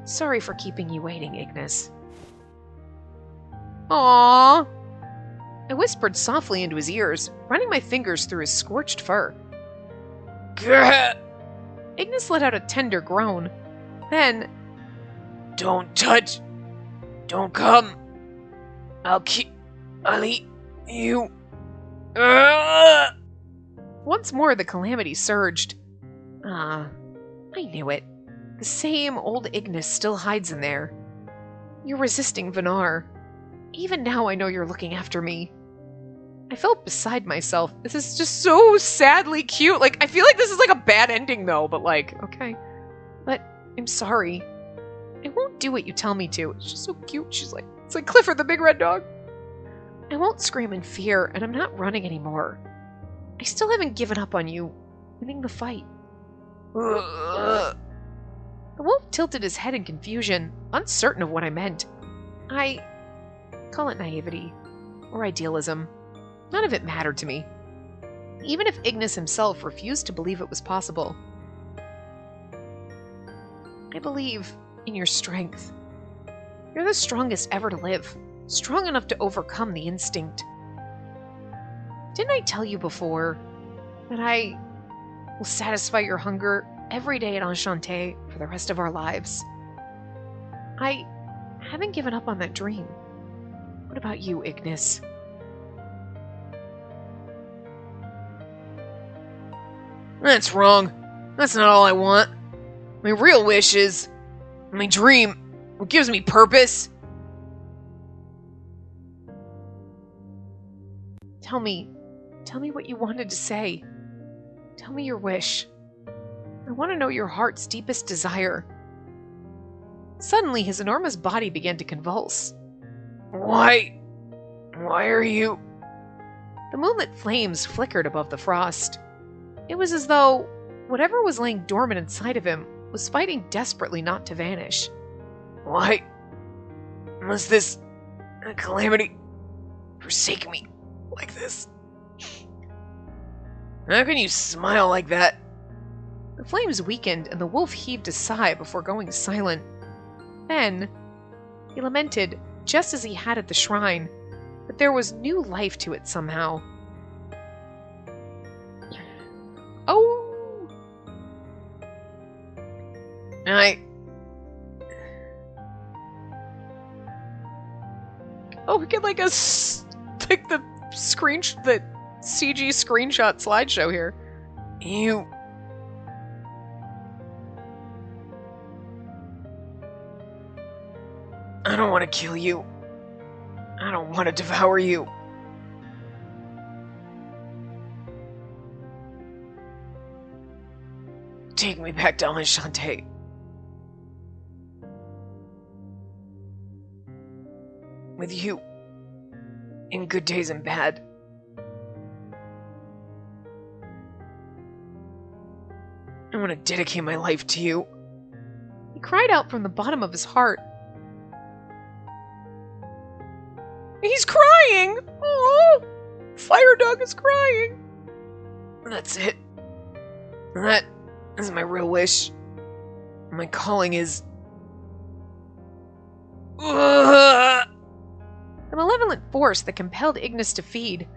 Sorry for keeping you waiting, Ignis. Aww. I whispered softly into his ears, running my fingers through his scorched fur. Ignis let out a tender groan. Then... Don't touch. Don't come. I'll eat you. Once more the calamity surged. I knew it. The same old Ignis still hides in there. You're resisting Vanar. Even now I know you're looking after me. I felt beside myself. This is just so sadly cute. Like, I feel like this is like a bad ending though, but like, okay. But I'm sorry. I won't do what you tell me to. It's just so cute. She's like, it's like Clifford the big red dog. I won't scream in fear, and I'm not running anymore. I still haven't given up on you winning the fight. The wolf tilted his head in confusion, uncertain of what I meant. I call it naivety or idealism. None of it mattered to me, even if Ignis himself refused to believe it was possible. I believe in your strength. You're the strongest ever to live, strong enough to overcome the instinct. Didn't I tell you before that I will satisfy your hunger every day at Enchante for the rest of our lives? I haven't given up on that dream. What about you, Ignis? That's wrong. That's not all I want. My real wish is... my dream. What gives me purpose. Tell me what you wanted to say. Tell me your wish. I want to know your heart's deepest desire. Suddenly, his enormous body began to convulse. Why are you... The moonlit flames flickered above the frost. It was as though whatever was laying dormant inside of him was fighting desperately not to vanish. Why must this calamity forsake me like this? How can you smile like that? The flames weakened and the wolf heaved a sigh before going silent. Then, he lamented, just as he had at the shrine, but there was new life to it somehow. Oh! Oh, we get like the CG screenshot slideshow here. I don't want to kill you. I don't want to devour you. Take me back to Enchante. With you. In good days and bad. I want to dedicate my life to you. He cried out from the bottom of his heart. He's crying! Oh, Fire Dog is crying. That's it. That is my real wish. My calling is... The malevolent force that compelled Ignis to feed.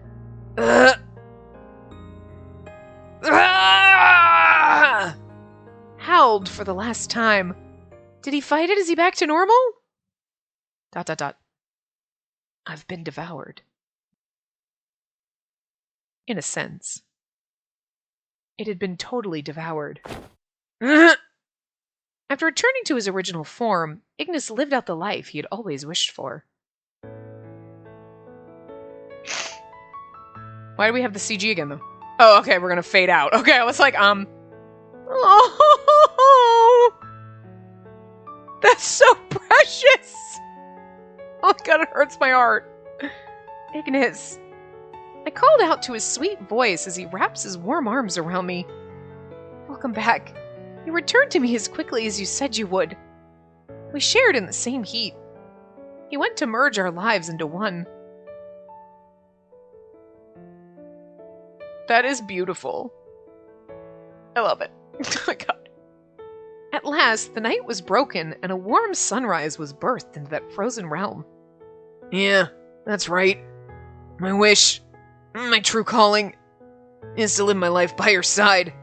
Howled for the last time. Did he fight it? Is he back to normal? ... I've been devoured. In a sense. It had been totally devoured. After returning to his original form, Ignis lived out the life he had always wished for. Why do we have the CG again, though? Oh, okay, we're gonna fade out. Okay, I was like, Oh, that's so precious! Oh my god, it hurts my heart. Ignis. I called out to his sweet voice as he wraps his warm arms around me. Welcome back. You returned to me as quickly as you said you would. We shared in the same heat. He went to merge our lives into one. That is beautiful. I love it. Oh my god. At last, the night was broken and a warm sunrise was birthed into that frozen realm. Yeah, that's right. My wish, my true calling, is to live my life by your side.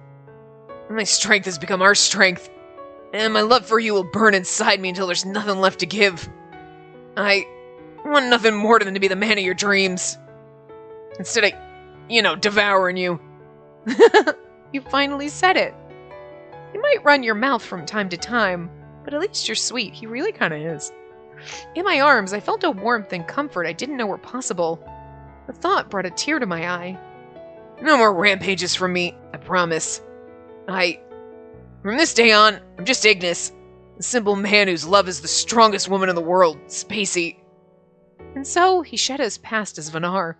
My strength has become our strength, and my love for you will burn inside me until there's nothing left to give. I want nothing more than to be the man of your dreams. Instead of, devouring you. You finally said it. You might run your mouth from time to time, but at least you're sweet. He really kind of is. In my arms, I felt a warmth and comfort I didn't know were possible. The thought brought a tear to my eye. No more rampages from me, I promise. From this day on, I'm just Ignis, the simple man whose love is the strongest woman in the world, Spacey. And so he shed his past as Vanar.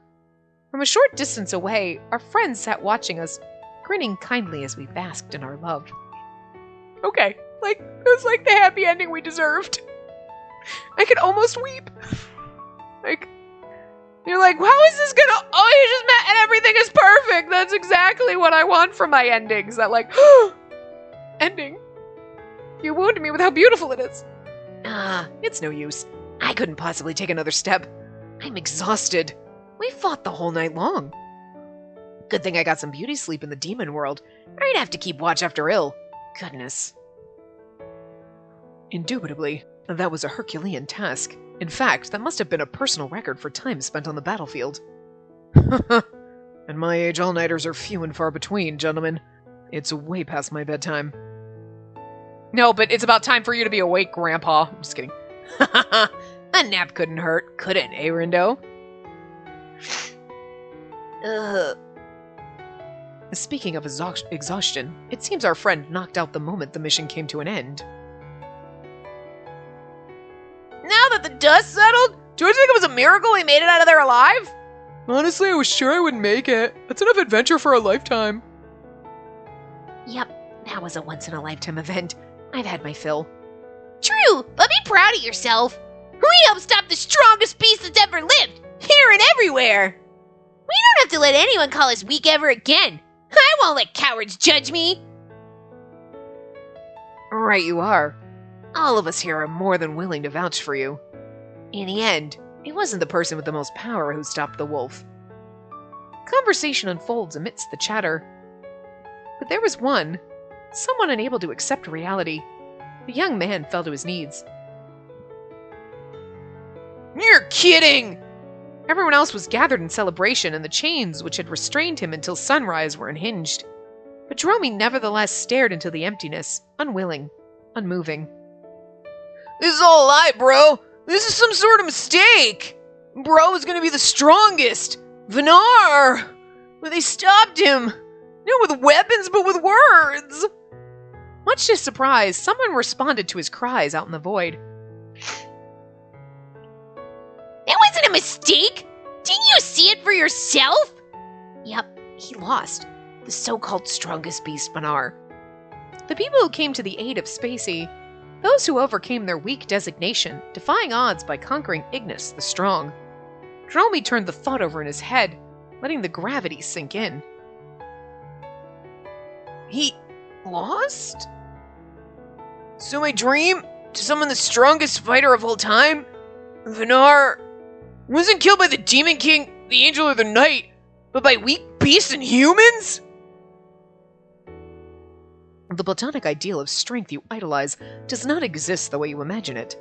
From a short distance away, our friends sat watching us, grinning kindly as we basked in our love. Okay, it was like the happy ending we deserved. I could almost weep. You're like, how is this gonna... Oh, you just met and everything is perfect. That's exactly what I want from my endings. That ending. You wounded me with how beautiful it is. It's no use. I couldn't possibly take another step. I'm exhausted. We fought the whole night long. Good thing I got some beauty sleep in the demon world. I'd have to keep watch after ill. Goodness. Indubitably, that was a Herculean task. In fact, that must have been a personal record for time spent on the battlefield. At my age, all-nighters are few and far between, gentlemen. It's way past my bedtime. No, but it's about time for you to be awake, Grandpa. I'm just kidding. A nap couldn't hurt, could it, eh, Rindo? Speaking of exhaustion, it seems our friend knocked out the moment the mission came to an end. Now that the dust settled, do you think it was a miracle we made it out of there alive? Honestly, I was sure I wouldn't make it. That's enough adventure for a lifetime. Yep, That was a once-in-a-lifetime event. I've had my fill. True, but be proud of yourself. We helped stop the strongest beast that's ever lived, here and everywhere. We don't have to let anyone call us weak ever again. I won't let cowards judge me. Right you are. All of us here are more than willing to vouch for you. In the end, it wasn't the person with the most power who stopped the wolf. Conversation unfolds amidst the chatter. But there was someone unable to accept reality. The young man fell to his knees. You're kidding! Everyone else was gathered in celebration, and the chains which had restrained him until sunrise were unhinged. But Dromi nevertheless stared into the emptiness, unwilling, unmoving. This is all a lie, bro! This is some sort of mistake! Bro is gonna be the strongest! Vanar! But they stopped him! Not with weapons, but with words! Much to his surprise, someone responded to his cries out in the void. That wasn't a mistake! Didn't you see it for yourself? Yep, he lost. The so-called strongest beast, Vanar. The people who came to the aid of Spacey, those who overcame their weak designation, defying odds by conquering Ignis, the strong. Dromi turned the thought over in his head, letting the gravity sink in. He lost? So my dream, to summon the strongest fighter of all time, Vanar, wasn't killed by the Demon King, the Angel, or the Knight, but by weak beasts and humans? The platonic ideal of strength you idolize does not exist the way you imagine it.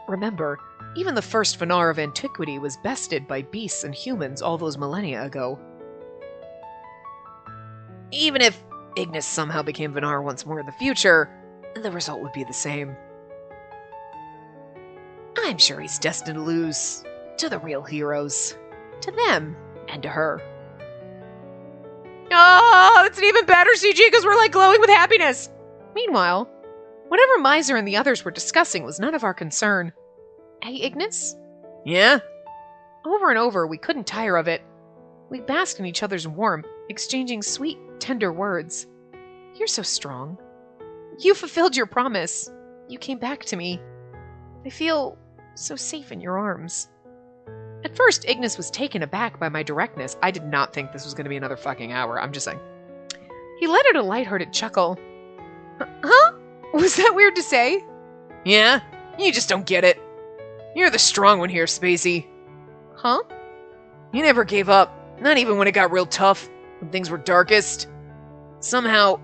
Remember, even the first Vanar of antiquity was bested by beasts and humans all those millennia ago. Even if Ignis somehow became Vanar once more in the future, the result would be the same. I'm sure he's destined to lose to the real heroes. To them, and to her. Oh, that's an even better CG because we're like glowing with happiness. Meanwhile, whatever Miser and the others were discussing was none of our concern. Hey, Ignis? Yeah? Over and over, we couldn't tire of it. We basked in each other's warmth, exchanging sweet, tender words. You're so strong. You fulfilled your promise. You came back to me. I feel so safe in your arms. At first, Ignis was taken aback by my directness. I did not think this was going to be another fucking hour. I'm just saying. He let out a lighthearted chuckle. Huh? Was that weird to say? Yeah, you just don't get it. You're the strong one here, Spacey. Huh? You never gave up. Not even when it got real tough. When things were darkest. Somehow,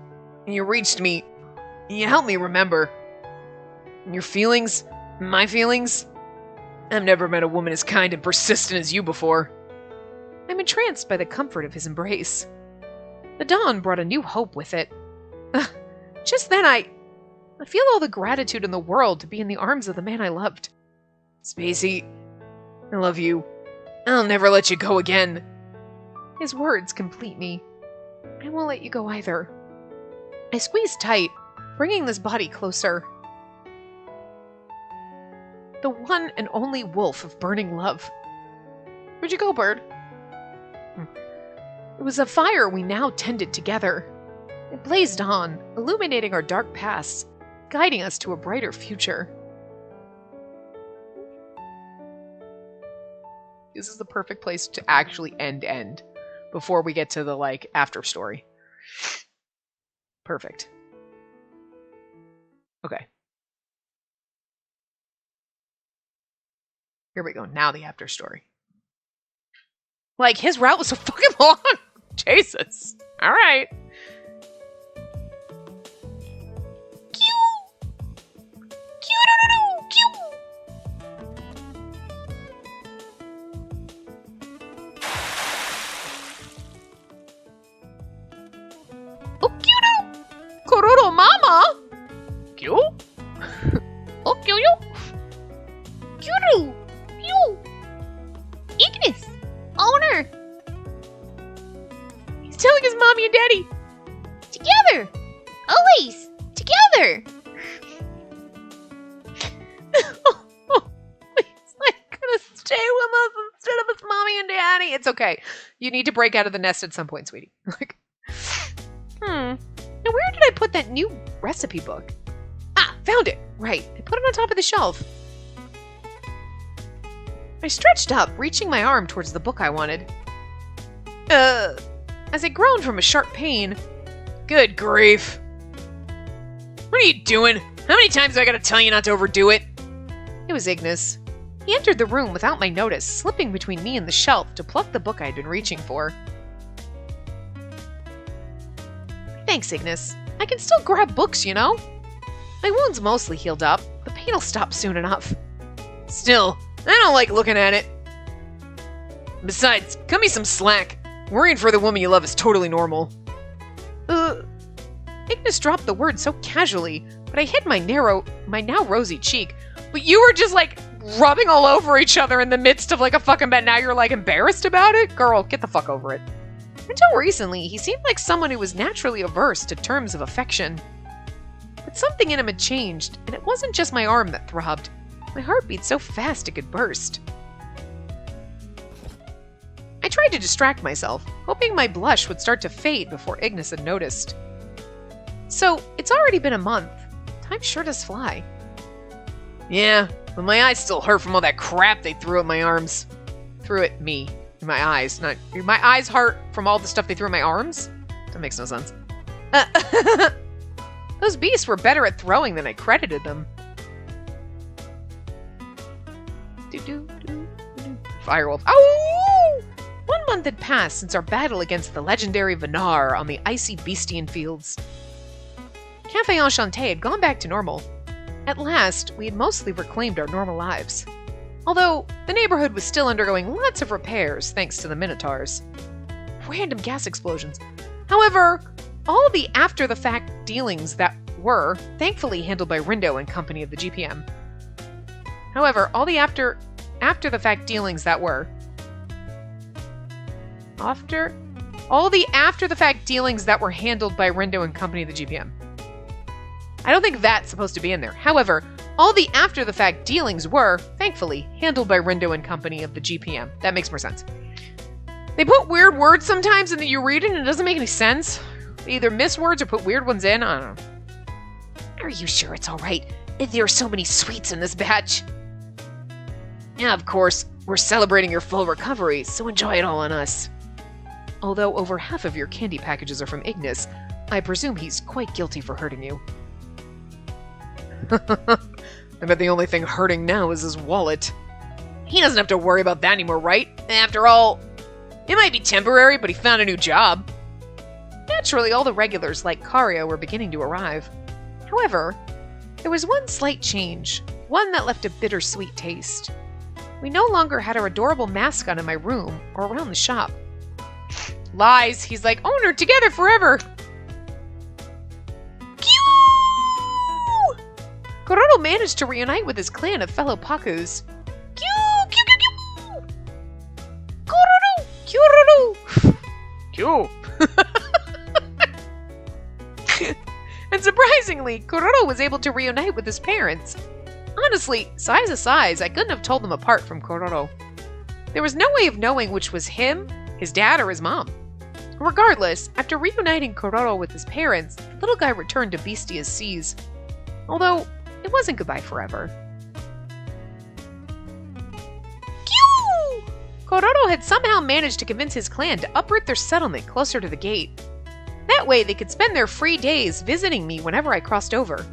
you reached me. You helped me remember. Your feelings, my feelings. I've never met a woman as kind and persistent as you before. I'm entranced by the comfort of his embrace. The dawn brought a new hope with it. Just then I feel all the gratitude in the world to be in the arms of the man I loved. Spacey, I love you. I'll never let you go again. His words complete me. I won't let you go either. I squeeze tight, bringing this body closer. The one and only wolf of burning love. Where'd you go, bird? It was a fire we now tended together. It blazed on, illuminating our dark pasts, guiding us to a brighter future. This is the perfect place to actually end before we get to the, after story. Perfect. Okay. Here we go. Now the after story. His route was so fucking long. Jesus. All right. Kororo mama. Kyu? Oh, Kyo-yo. Kyuru. Kyu. Ignis. Owner. He's telling his mommy and daddy. Together. Always. Together. He's gonna stay with us instead of his mommy and daddy. It's okay. You need to break out of the nest at some point, sweetie. Now where did I put that new recipe book? Ah, found it. Right. I put it on top of the shelf. I stretched up, reaching my arm towards the book I wanted. As I groaned from a sharp pain. Good grief. What are you doing? How many times do I gotta tell you not to overdo it? It was Ignis. He entered the room without my notice, slipping between me and the shelf to pluck the book I had been reaching for. Thanks, Ignis. I can still grab books, you know? My wound's mostly healed up. The pain'll stop soon enough. Still, I don't like looking at it. Besides, cut me some slack. Worrying for the woman you love is totally normal. Ignis dropped the word so casually, but I hid my now rosy cheek. But you were just like rubbing all over each other in the midst of like a fucking bed. Now you're like embarrassed about it? Girl, get the fuck over it. Until recently, he seemed like someone who was naturally averse to terms of affection. But something in him had changed, and it wasn't just my arm that throbbed. My heart beat so fast it could burst. I tried to distract myself, hoping my blush would start to fade before Ignis had noticed. So, it's already been a month. Time sure does fly. Yeah, but my eyes still hurt from all that crap they threw at my arms. Threw at me. In my eyes. Not my eyes hurt from all the stuff they threw at my arms? That makes no sense. Those beasts were better at throwing than I credited them. Firewolf. Oh! 1 month had passed since our battle against the legendary Vanar on the icy Beastian fields. Cafe Enchante had gone back to normal. At last, we had mostly reclaimed our normal lives. Although, the neighborhood was still undergoing lots of repairs thanks to the Minotaurs. Random gas explosions. However, all the after-the-fact dealings that were, thankfully handled by Rindo and company of the GPM. However, all the after-the-fact dealings that were... All the after-the-fact dealings that were handled by Rindo and company of the GPM. I don't think that's supposed to be in there. However, all the after-the-fact dealings were, thankfully, handled by Rindo and company of the GPM. That makes more sense. They put weird words sometimes and then you read it and it doesn't make any sense. They either miss words or put weird ones in. I don't know. Are you sure it's alright? There are so many sweets in this batch. Yeah, of course. We're celebrating your full recovery, so enjoy it all on us. Although over half of your candy packages are from Ignis, I presume he's quite guilty for hurting you. I bet the only thing hurting now is his wallet. He doesn't have to worry about that anymore, right? After all, it might be temporary, but he found a new job. Naturally, all the regulars like Kario were beginning to arrive. However, there was one slight change, one that left a bittersweet taste. We no longer had our adorable mascot in my room or around the shop. Lies, he's like, owner, together forever! Kororo managed to reunite with his clan of fellow Pakus. Kororo! Kororo! Kyo! And surprisingly, Kororo was able to reunite with his parents. Honestly, size of size, I couldn't have told them apart from Kororo. There was no way of knowing which was him, his dad, or his mom. Regardless, after reuniting Kororo with his parents, the little guy returned to Beastia's seas. Although, it wasn't goodbye forever. Kororo had somehow managed to convince his clan to uproot their settlement closer to the gate. That way they could spend their free days visiting me whenever I crossed over.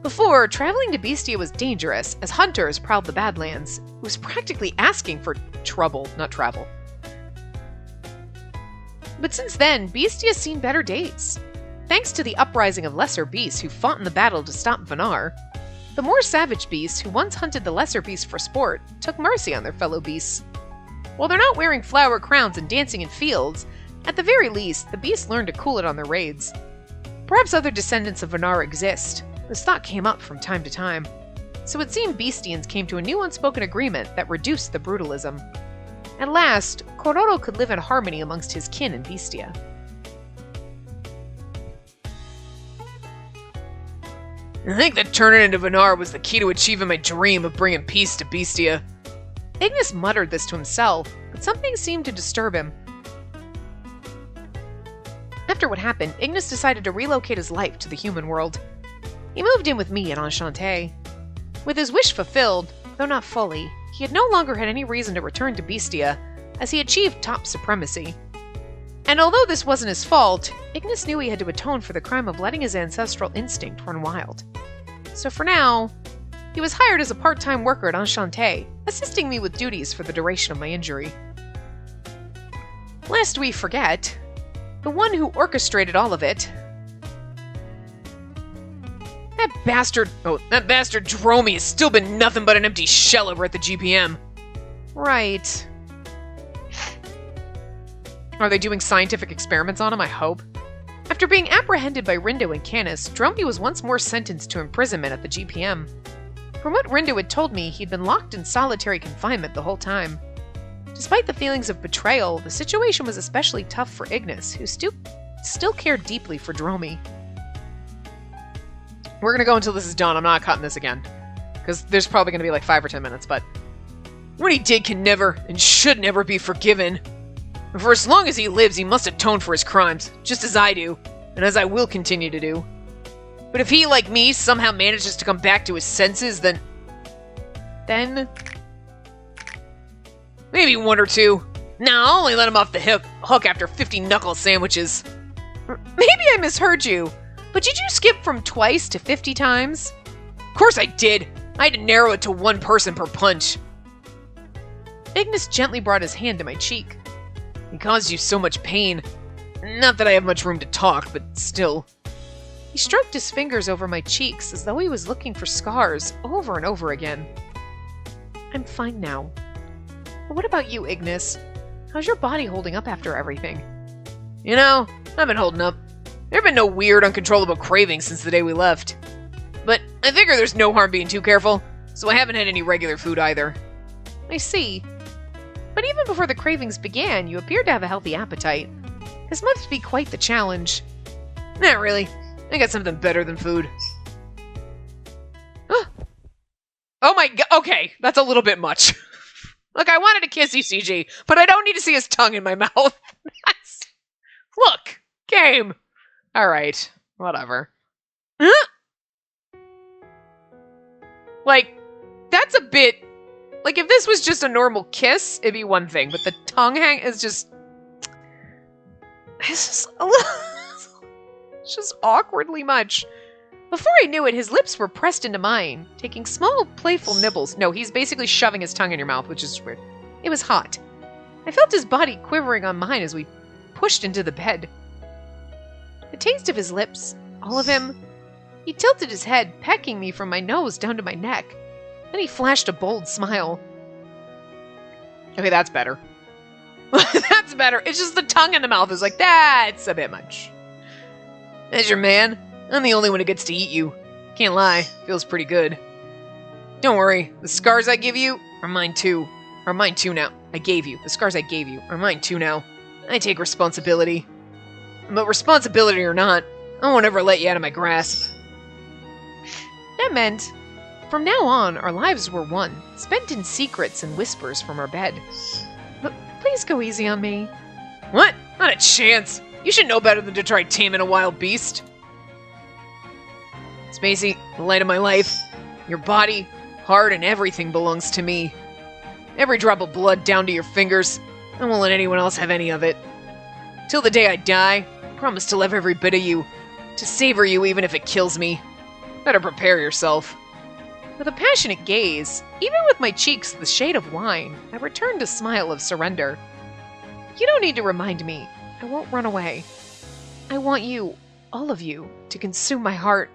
Before, traveling to Beastia was dangerous, as hunters prowled the Badlands. It was practically asking for trouble, not travel. But since then, Beastia's seen better days. Thanks to the uprising of lesser beasts who fought in the battle to stop Vanar, the more savage beasts who once hunted the lesser beasts for sport took mercy on their fellow beasts. While they're not wearing flower crowns and dancing in fields, at the very least, the beasts learned to cool it on their raids. Perhaps other descendants of Vanar exist. This thought came up from time to time. So it seemed Beastians came to a new unspoken agreement that reduced the brutalism. At last, Kororo could live in harmony amongst his kin in Beastia. I think that turning into Vanar was the key to achieving my dream of bringing peace to Beastia. Ignis muttered this to himself, but something seemed to disturb him. After what happened, Ignis decided to relocate his life to the human world. He moved in with me at Enchante. With his wish fulfilled, though not fully, he had no longer had any reason to return to Beastia, as he achieved top supremacy. And although this wasn't his fault, Ignis knew he had to atone for the crime of letting his ancestral instinct run wild. So for now, he He was hired as a part-time worker at Enchante, assisting me with duties for the duration of my injury. Lest we forget, the one who orchestrated all of it... That bastard Dromi has still been nothing but an empty shell over at the GPM. Right. Are they doing scientific experiments on him, I hope? After being apprehended by Rindo and Canis, Dromi was once more sentenced to imprisonment at the GPM. From what Rindo had told me, he'd been locked in solitary confinement the whole time. Despite the feelings of betrayal, the situation was especially tough for Ignis, who still cared deeply for Dromi. We're gonna go until this is done. I'm not cutting this again. Because there's probably gonna be like 5 or 10 minutes, but... What he did can never and should never be forgiven. And for as long as he lives, he must atone for his crimes, just as I do, and as I will continue to do. But if he, like me, somehow manages to come back to his senses, then... Maybe 1 or 2. No, I'll only let him off the hook after 50 knuckle sandwiches. Maybe I misheard you. But did you skip from twice to 50 times? Of course I did. I had to narrow it to 1 person per punch. Ignis gently brought his hand to my cheek. He caused you so much pain. Not that I have much room to talk, but still. He stroked his fingers over my cheeks as though he was looking for scars over and over again. I'm fine now. But what about you, Ignis? How's your body holding up after everything? You know, I've been holding up. There have been no weird, uncontrollable cravings since the day we left. But I figure there's no harm being too careful, so I haven't had any regular food either. I see. But even before the cravings began, you appeared to have a healthy appetite. This must be quite the challenge. Not really. I got something better than food. Oh my god, okay, that's a little bit much. Look, I wanted to kiss CG, but I don't need to see his tongue in my mouth. Look, game. Alright, whatever. Like, that's a bit... Like, if this was just a normal kiss, it'd be one thing, but the tongue hang is just... It's just a little... It's just awkwardly much. Before I knew it, his lips were pressed into mine, taking small, playful nibbles. No, he's basically shoving his tongue in your mouth, which is weird. It was hot. I felt his body quivering on mine as we pushed into the bed. The taste of his lips, all of him. He tilted his head, pecking me from my nose down to my neck. Then he flashed a bold smile. Okay, that's better. That's better. It's just the tongue in the mouth is like, that's a bit much. As your man, I'm the only one who gets to eat you. Can't lie, feels pretty good. Don't worry, the scars I give you are mine too. Are mine too now. I gave you. The scars I gave you are mine too now. I take responsibility. But responsibility or not, I won't ever let you out of my grasp. That meant, from now on, our lives were one, spent in secrets and whispers from our bed. But please go easy on me. What? Not a chance. You should know better than to try taming a wild beast. Spacey, the light of my life. Your body, heart, and everything belongs to me. Every drop of blood down to your fingers. I won't let anyone else have any of it. Till the day I die, I promise to love every bit of you. To savor you even if it kills me. Better prepare yourself. With a passionate gaze, even with my cheeks the shade of wine, I returned a smile of surrender. You don't need to remind me. I won't run away. I want you, all of you, to consume my heart.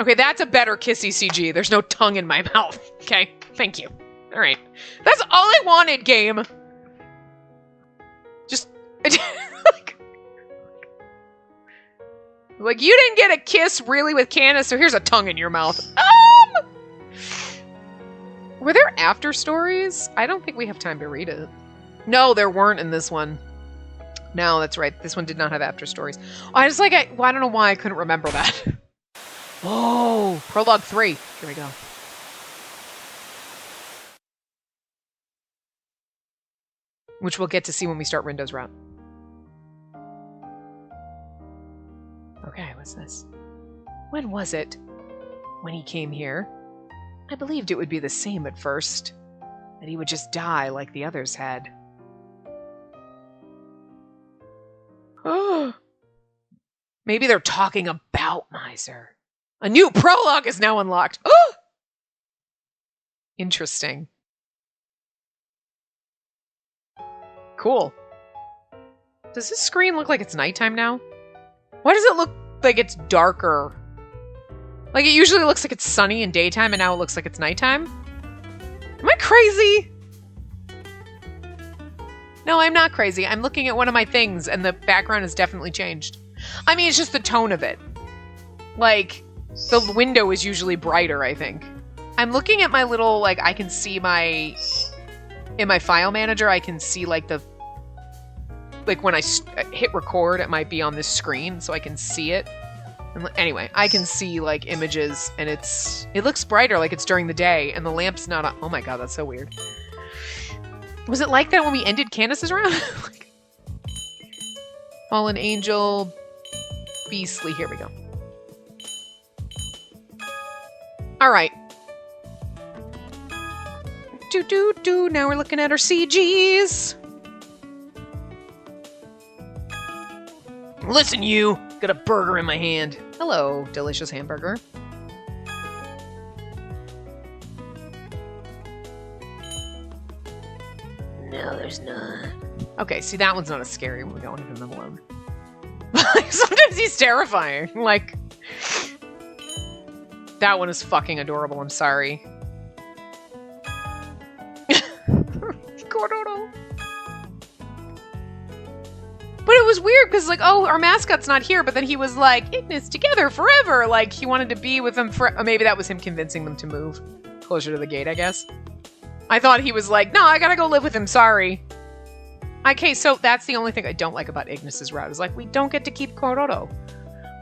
Okay, that's a better kissy CG. There's no tongue in my mouth. Okay, thank you. Alright. That's all I wanted, game. Just... like, you didn't get a kiss, really, with Canis, so here's a tongue in your mouth. Were there after stories? I don't think we have time to read it. No, there weren't in this one. No, that's right. This one did not have after stories. I just, like, I don't know why I couldn't remember that. Oh, Prologue 3. Here we go. Which we'll get to see when we start Rindo's route. Okay, what's this? When was it? When he came here? I believed it would be the same at first. That he would just die like the others had. Maybe they're talking about Miser. A new prologue is now unlocked. Oh! Interesting. Cool. Does this screen look like it's nighttime now? Why does it look like it's darker? Like, it usually looks like it's sunny in daytime, and now it looks like it's nighttime? Am I crazy? No, I'm not crazy. I'm looking at one of my things, and the background has definitely changed. I mean, it's just the tone of it. Like, the window is usually brighter, I think. I'm looking at my little, like, I can see my... In my file manager, I can see, like, the... Like, when I hit record, it might be on this screen, so I can see it. And anyway, I can see, like, images, and it looks brighter, like it's during the day, and the lamp's not on. Oh my god, that's so weird. Was it like that when we ended Candace's round? Like, Fallen Angel, Beastly, here we go. Alright. Now we're looking at our CGs. Listen, you! Got a burger in my hand. Hello, delicious hamburger. No, there's not. Okay, see, that one's not as scary when we go into them alone. Sometimes he's terrifying. Like, that one is fucking adorable, I'm sorry. Cordodo. But it was weird because, like, oh, our mascot's not here, but then he was like, Ignis, together, forever. Like, he wanted to be with them for... maybe that was him convincing them to move closer to the gate, I guess. I thought he was like, no, I gotta go live with him, sorry. Okay, so that's the only thing I don't like about Ignis's route, is like, we don't get to keep Cordodo.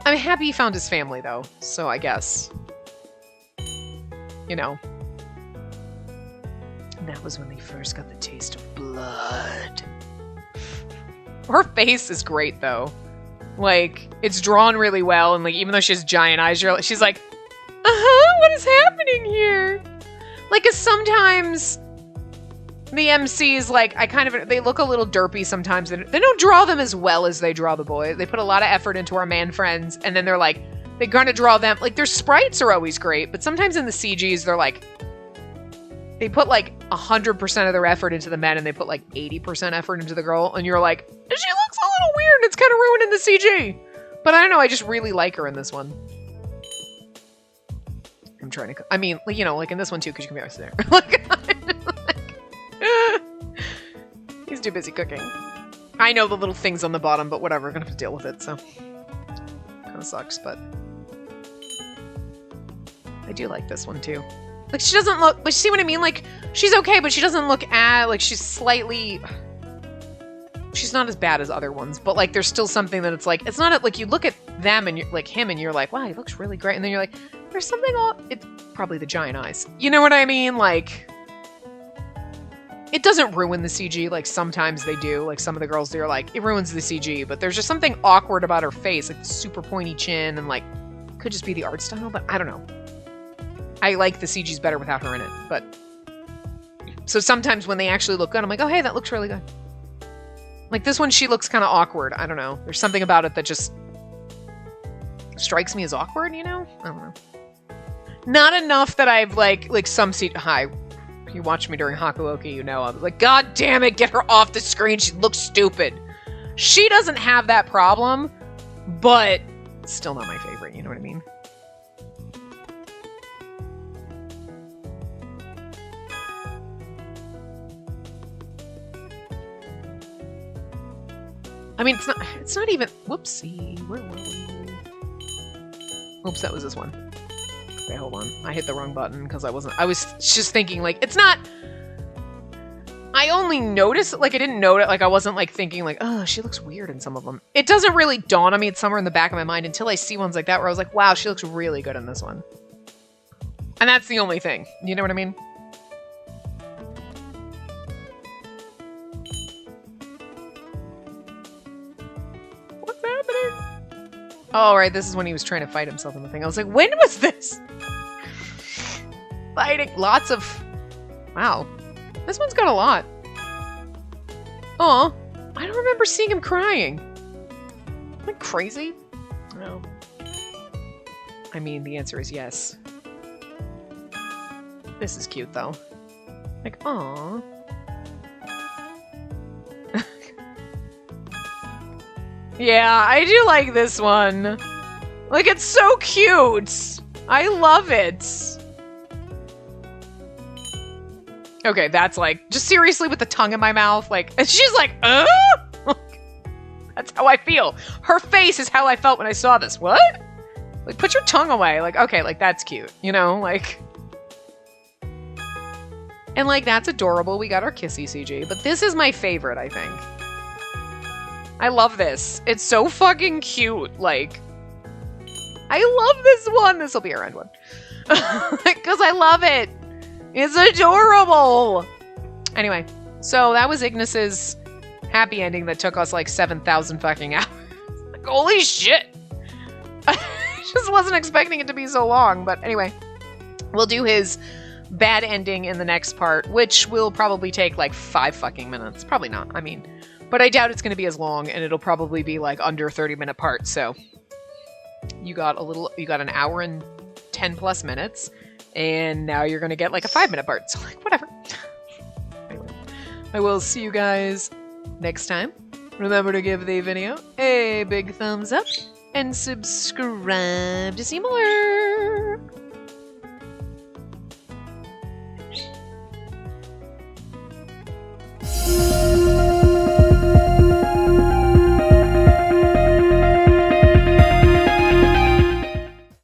I'm happy he found his family, though, so I guess. You know. And that was when they first got the taste of blood. Her face is great, though. Like, it's drawn really well, and, like, even though she has giant eyes, she's like, what is happening here? Like, 'cause sometimes the MCs, like, they look a little derpy sometimes. They don't draw them as well as they draw the boy. They put a lot of effort into our man friends, and then they're like, they kind of draw them, like, their sprites are always great, but sometimes in the CGs, they're like, they put, like, 100% of their effort into the men, and they put, like, 80% effort into the girl, and you're like, she looks a little weird, and it's kind of ruining the CG. But I don't know, I just really like her in this one. I'm trying to... I mean, you know, like, in this one, too, because you can be always there. He's too busy cooking. I know the little things on the bottom, but whatever, I'm gonna have to deal with it, so... Kind of sucks, but... I do like this one, too. Like, she doesn't look... Like, see what I mean? Like, she's okay, but she doesn't look like, she's slightly... She's not as bad as other ones, but, like, there's still something that it's like... It's not, like, you look at them and, like, him, and you're like, wow, he looks really great. And then you're like, there's something it's probably the giant eyes. You know what I mean? Like... It doesn't ruin the CG, like, sometimes they do. Like, some of the girls, they're like, it ruins the CG, but there's just something awkward about her face. Like, the super pointy chin, and, like... Could just be the art style, but I don't know. I like the CGs better without her in it, but... So sometimes when they actually look good, I'm like, oh, hey, that looks really good. Like, this one, she looks kind of awkward. I don't know. There's something about it that just... strikes me as awkward, you know? I don't know. Not enough that I've, like some Hi. You watched me during Hakuoki, you know. I was like, god damn it, get her off the screen. She looks stupid. She doesn't have that problem, but still not my favorite, you know what I mean? I mean, it's not even... Whoopsie. Where were we? Oops, that was this one. Okay, hold on. I hit the wrong button because I was just thinking, like, it's not... I only noticed, like, I didn't note it, like, I wasn't, like, thinking, like, oh, she looks weird in some of them. It doesn't really dawn on me, it's somewhere in the back of my mind until I see ones like that where I was like, wow, she looks really good in this one. And that's the only thing. You know what I mean? What's happening? Oh, right, this is when he was trying to fight himself in the thing. I was like, when was this? Fighting. Lots of... Wow. This one's got a lot. Aw. I don't remember seeing him crying. Am I crazy? No. I mean, the answer is yes. This is cute, though. Like, aw. Yeah, I do like this one. Like, it's so cute. I love it. Okay, that's like, just seriously with the tongue in my mouth, like, and she's like, That's how I feel. Her face is how I felt when I saw this. What? Like, put your tongue away. Like, okay, like, that's cute. You know, like... And, like, that's adorable. We got our kissy CG. But this is my favorite, I think. I love this. It's so fucking cute. Like, I love this one. This will be our end one. Because I love it. It's adorable. Anyway, so that was Ignis's happy ending that took us like 7,000 fucking hours. Like, holy shit. I just wasn't expecting it to be so long. But anyway, we'll do his bad ending in the next part, which will probably take like 5 fucking minutes. Probably not. I mean, but I doubt it's going to be as long, and it'll probably be like under 30-minute part. So you got an hour and 10 plus minutes, and now you're going to get like a 5-minute part. So like, whatever. Anyway, I will see you guys next time. Remember to give the video a big thumbs up and subscribe to see more.